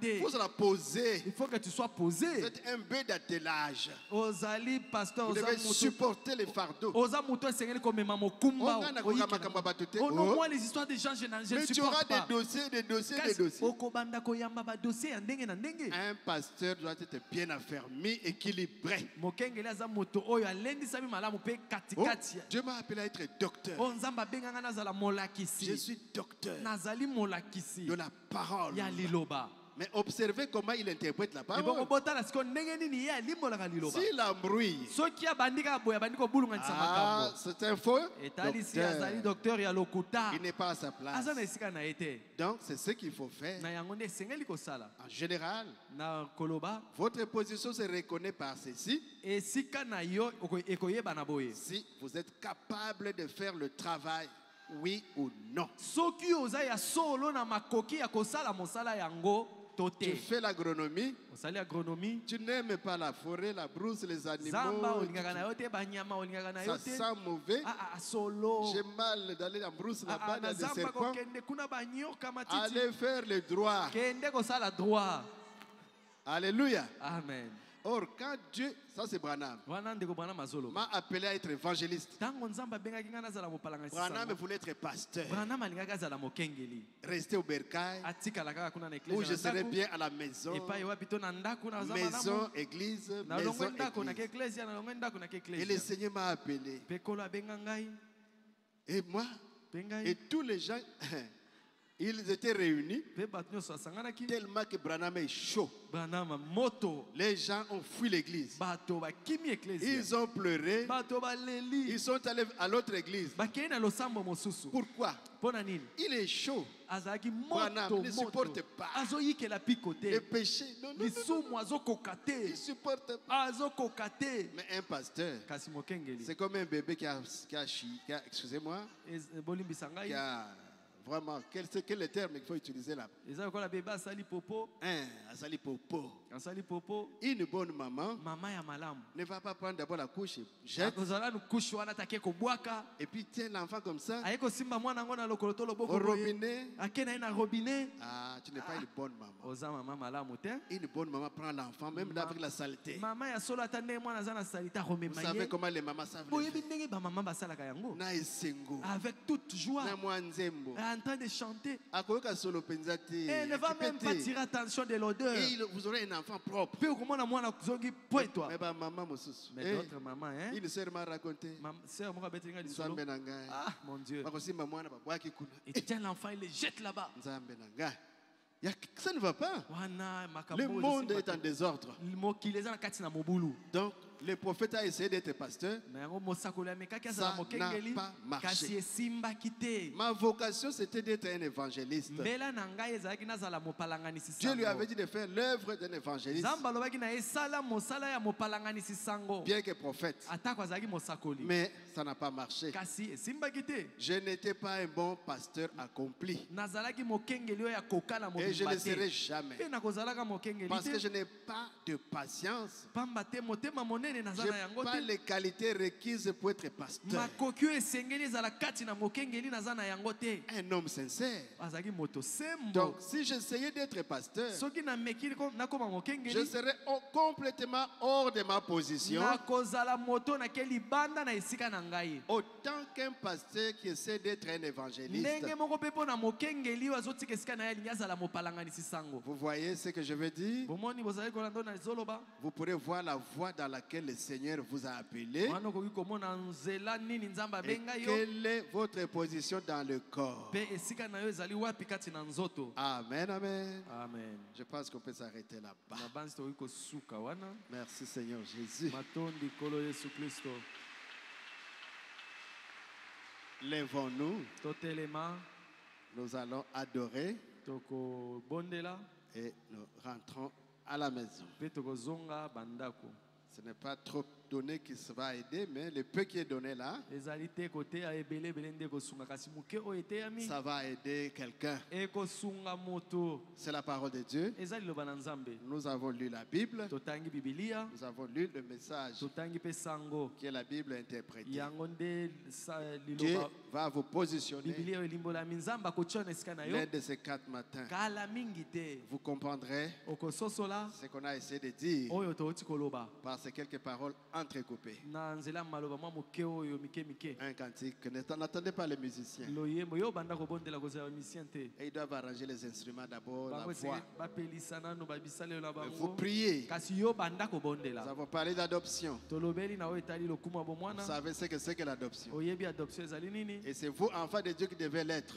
Il faut se la poser. Il faut que tu sois posé. C'est un bœuf d'attelage. Vous devez supporter les fardeaux. Les histoires des gens, je ne mais tu auras des dossiers, des dossiers. Un pasteur doit être bien affermi, équilibré. Oh, Dieu m'a appelé à être docteur. Je suis docteur de la parole. Mais observez comment il interprète la parole. S'il embrouille, c'est un faux docteur. Il n'est pas à sa place. Donc c'est ce qu'il faut faire. En général, votre position se reconnaît par ceci. Si vous êtes capable de faire le travail, oui ou non. Tu fais l'agronomie. Tu n'aimes pas la forêt, la brousse, les animaux. Ça sent mauvais. J'ai mal d'aller en brousse là-bas, dans des serpents. Allez faire le droit. Alléluia. Amen. Or, quand Dieu, ça c'est Branham, m'a appelé à être évangéliste. Branham voulait être pasteur. Rester au bercail, où je serais bien à la maison. Maison, église, maison, église. Et le Seigneur m'a appelé. Et moi, et tous les gens, ils étaient réunis tellement que Branham est chaud. Les gens ont fui l'église. Ils ont pleuré. Ils sont allés à l'autre église. Pourquoi? Il est chaud. Branham ne supporte pas le péché. Non, il ne supporte pas. Mais un pasteur, c'est comme un bébé qui a excusez-moi, qui a vraiment, quel est le terme qu'il faut utiliser là? Une bonne maman ne va pas prendre d'abord la couche, jette, et puis tient l'enfant comme ça au robinet. Ah, tu n'es pas une bonne maman. Une bonne maman prend l'enfant même avec la saleté. Vous savez comment les mamans savent le faire? Avec toute joie, en train de chanter. Elle ne va même pas tirer attention de l'odeur. Et vous aurez un enfant propre. Mais d'autres mamans, une sœur m'a raconté. Ah, mon Dieu. Et tiens l'enfant, il le jette là-bas. Ça ne va pas. Le monde est en désordre. Donc, le prophète a essayé d'être pasteur. Ça n'a pas marché. Ma vocation, c'était d'être un évangéliste. Dieu lui avait dit de faire l'œuvre d'un évangéliste. Bien que prophète. Mais ça n'a pas marché. Je n'étais pas un bon pasteur accompli. Et je ne le serai jamais. Parce que je n'ai pas de patience. Je n'ai pas les qualités requises pour être pasteur. Un homme sincère. Donc, si j'essayais d'être pasteur, je serais complètement hors de ma position. Autant qu'un pasteur qui essaie d'être un évangéliste. Vous voyez ce que je veux dire? Vous pourrez voir la voie dans laquelle le Seigneur vous a appelé. Et quelle est votre position dans le corps? Amen, amen. Amen. Je pense qu'on peut s'arrêter là-bas. Merci Seigneur Jésus. Lèvons-nous. Nous allons adorer. Et nous rentrons à la maison. Ce n'est pas trop donné qui se va aider, mais le peu qui est donné là, ça va aider quelqu'un. C'est la parole de Dieu. Nous avons lu la Bible. Nous avons lu le message qui est la Bible interprétée. Dieu va vous positionner l'un de ces 4 matins. Vous comprendrez ce qu'on a essayé de dire par ces quelques paroles entrecoupées. Un cantique. N'attendez pas les musiciens. Et ils doivent arranger les instruments d'abord, la voix. Vous priez. Nous avons parlé d'adoption. Vous savez ce que c'est que l'adoption. Et c'est vous, enfants de Dieu, qui devez l'être.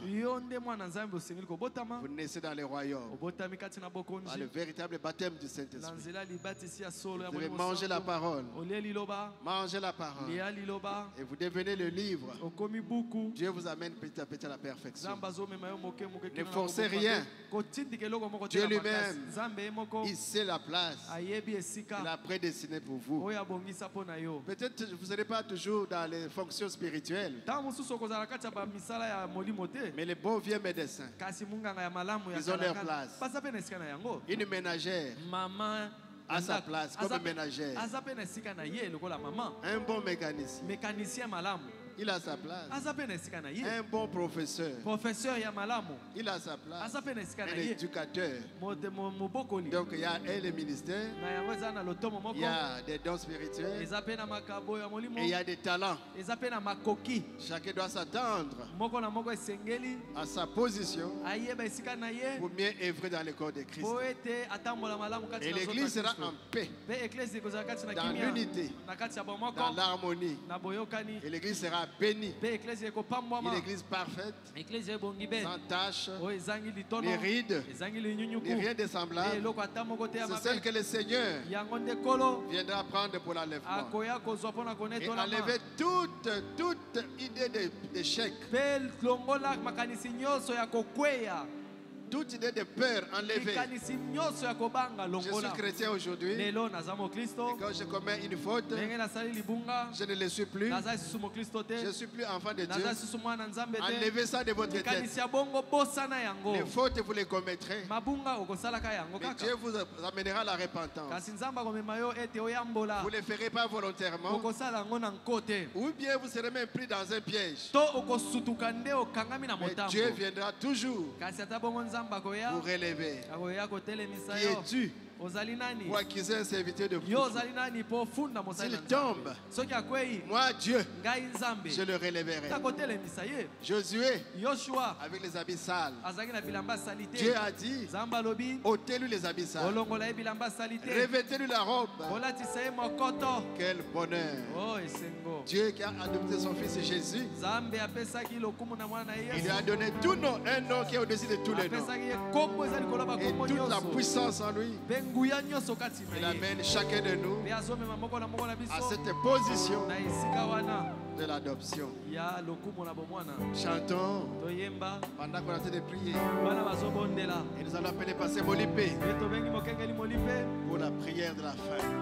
Vous naissez dans le royaume. Par le véritable baptême du Saint-Esprit. Vous devez manger la parole. Mangez la parole. Et vous devenez le livre. Dieu vous amène petit à petit à la perfection. Ne forcez rien. Dieu lui-même, il sait la place. Il a prédestiné pour vous. Peut-être que vous ne serez pas toujours dans les fonctions spirituelles. Mais les bons vieux médecins, ils ont leur place. Une ménagère à sa place comme ménagère. Un bon mécanicien, il a sa place. Un bon professeur, il a sa place. Un éducateur. Donc il y a les ministères, il y a des dons spirituels et il y a des talents. Chacun doit s'attendre à sa position pour mieux œuvrer dans le corps de Christ. Et l'église sera en paix, dans l'unité, dans l'harmonie. Et l'église sera bénie. Une église parfaite, sans tache, ni rides, ni rien de semblable. C'est celle que le Seigneur viendra prendre pour l'enlèvement. Et enlever toute idée d'échec. Toute idée de peur enlevée. Je suis chrétien aujourd'hui. Et quand je commets une faute, je ne le suis plus. Je ne suis plus enfant de Dieu. Enlevez ça de votre tête. Les fautes, vous les commettrez. Mais Dieu vous amènera à la repentance. Vous ne le ferez pas volontairement. Ou bien vous serez même pris dans un piège. Mais Dieu viendra toujours vous relever. Qui es-tu pour accuser un serviteur de vous? S'il tombe, moi Dieu, je le relèverai. Josué, avec les habits sales, Dieu a dit, ôtez-lui les habits sales, revêtez-lui la robe. Quel bonheur. Dieu qui a adopté son fils Jésus, il lui a donné tout nom, un nom qui est au-dessus de tous les noms, et toute la puissance en lui. Il amène chacun de nous à cette position de l'adoption. Chantons pendant qu'on a de prier. Et nous allons appeler Pasteur Molipé pour la prière de la fin.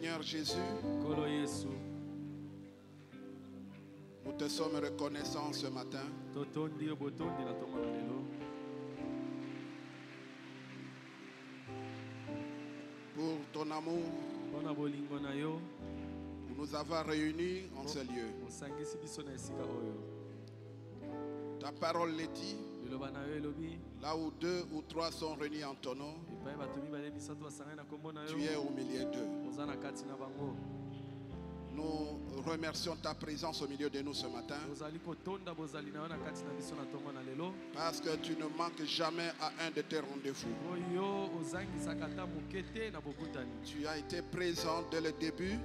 Seigneur Jésus, nous te sommes reconnaissants ce matin pour ton amour, pour nous avoir réunis en ce lieu. Ta parole le dit, là où 2 ou 3 sont réunis en ton nom, tu es au milieu d'eux. Nous remercions ta présence au milieu de nous ce matin, parce que tu ne manques jamais à un de tes rendez-vous. Tu as été présent dès le début,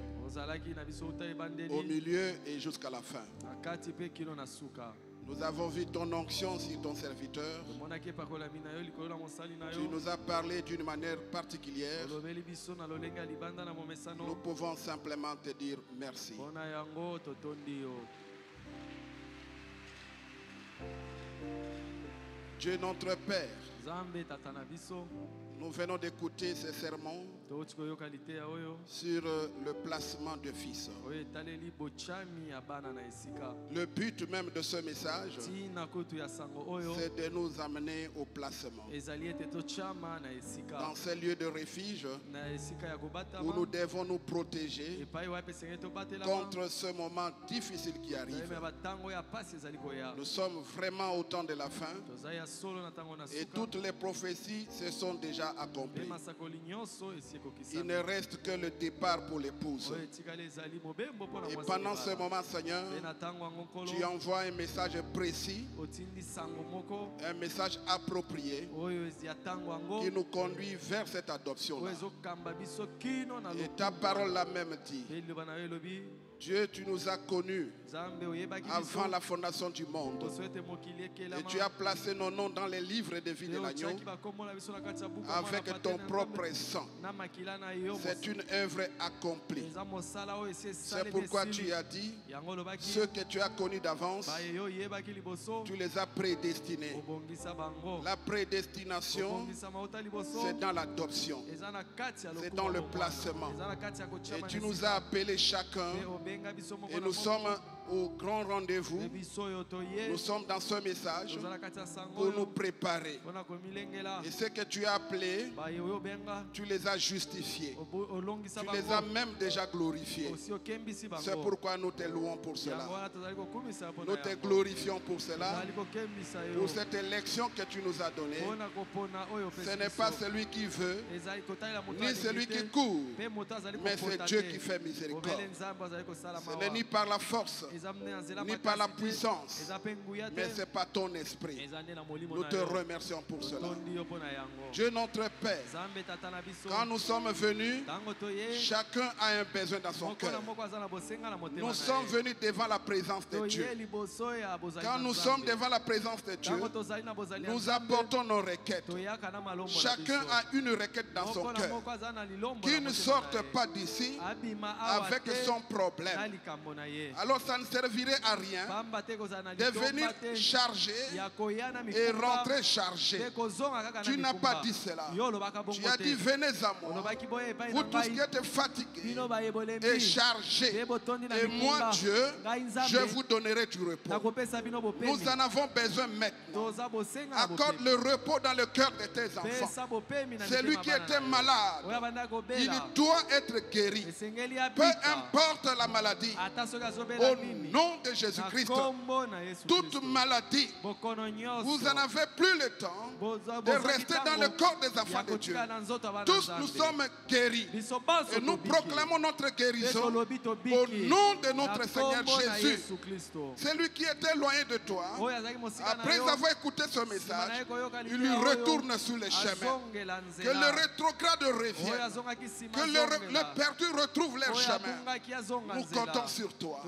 au milieu et jusqu'à la fin. Nous avons vu ton onction sur ton serviteur. Tu nous as parlé d'une manière particulière. Nous pouvons simplement te dire merci. Dieu notre Père, nous venons d'écouter ces sermons sur le placement de fils. Le but même de ce message, c'est de nous amener au placement. Dans ces lieux de refuge où nous devons nous protéger contre ce moment difficile qui arrive. Nous sommes vraiment au temps de la fin et toutes les prophéties se sont déjà accomplies. Il ne reste que le départ pour l'épouse. Et pendant ce moment, Seigneur, tu envoies un message précis, un message approprié qui nous conduit vers cette adoption-là. Et ta parole l'a même dit. Dieu, tu nous as connus avant la fondation du monde. Et tu as placé nos noms dans les livres de vie de l'agneau avec ton propre sang. C'est une œuvre accomplie. C'est pourquoi tu as dit, ceux que tu as connus d'avance, tu les as prédestinés. La prédestination, c'est dans l'adoption. C'est dans le placement. Et tu nous as appelés chacun. Et nous sommes au grand rendez-vous. Nous sommes dans ce message pour nous préparer. Et ce que tu as appelé, tu les as justifiés. Tu les as même déjà glorifiés. C'est pourquoi nous te louons pour cela. Nous te glorifions pour cela. Pour cette élection que tu nous as donnée. Ce n'est pas celui qui veut, ni celui qui court, mais c'est Dieu qui fait miséricorde. Ce n'est ni par la force, ni par la puissance, mais c'est par ton esprit. Nous te remercions pour cela. Dieu notre Père, quand nous sommes venus, chacun a un besoin dans son cœur. Nous sommes venus devant la présence de Dieu. Quand nous sommes devant la présence de Dieu, nous apportons nos requêtes. Chacun a une requête dans son cœur. Qui ne sorte pas d'ici avec son problème. Alors ça ne servirait à rien de venir chargé et rentrer chargé. Tu n'as pas dit cela. Tu as dit venez à moi, vous tous qui êtes fatigués et chargés, et moi Dieu, je vous donnerai du repos. Nous en avons besoin maintenant. Accorde le repos dans le cœur de tes enfants. Celui qui était malade, il doit être guéri. Peu importe la maladie, au nom de Jésus-Christ, toute maladie, vous n'en avez plus le temps de rester dans le corps des enfants de Dieu. Tous nous sommes guéris et nous proclamons notre guérison au nom de notre Seigneur Jésus. Celui qui était loin de toi, après avoir écouté ce message, il lui retourne sur les chemins. Que le rétrograde revienne, que le perdu retrouve leur chemin. Nous comptons sur toi.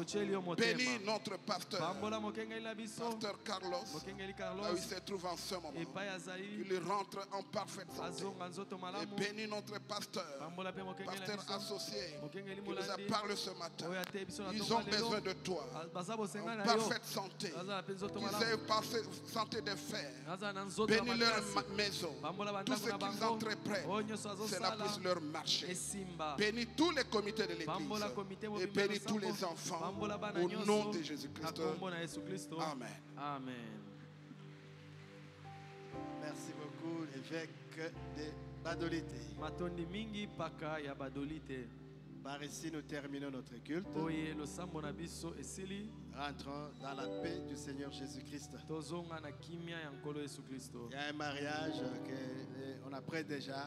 Bénis notre pasteur, pasteur Carlos, là où il se trouve en ce moment. Il rentre en parfaite santé. Et bénis notre pasteur, pasteur associé, qui nous a parlé ce matin. Ils ont besoin de toi, en parfaite santé, qu'ils aient parfaite santé de fer. Bénis leur maison, tout ce qu'ils entreprennent, cela puisse leur marcher. Bénis tous les comités de l'église et bénis tous les enfants au nom de Jésus-Christ. Amen. Amen. Merci beaucoup, évêque de Badolite. Matondi mingi paka ya Badolite. Par ici, nous terminons notre culte. Rentrons dans la paix du Seigneur Jésus-Christ. Il y a un mariage qu'on a prêt déjà.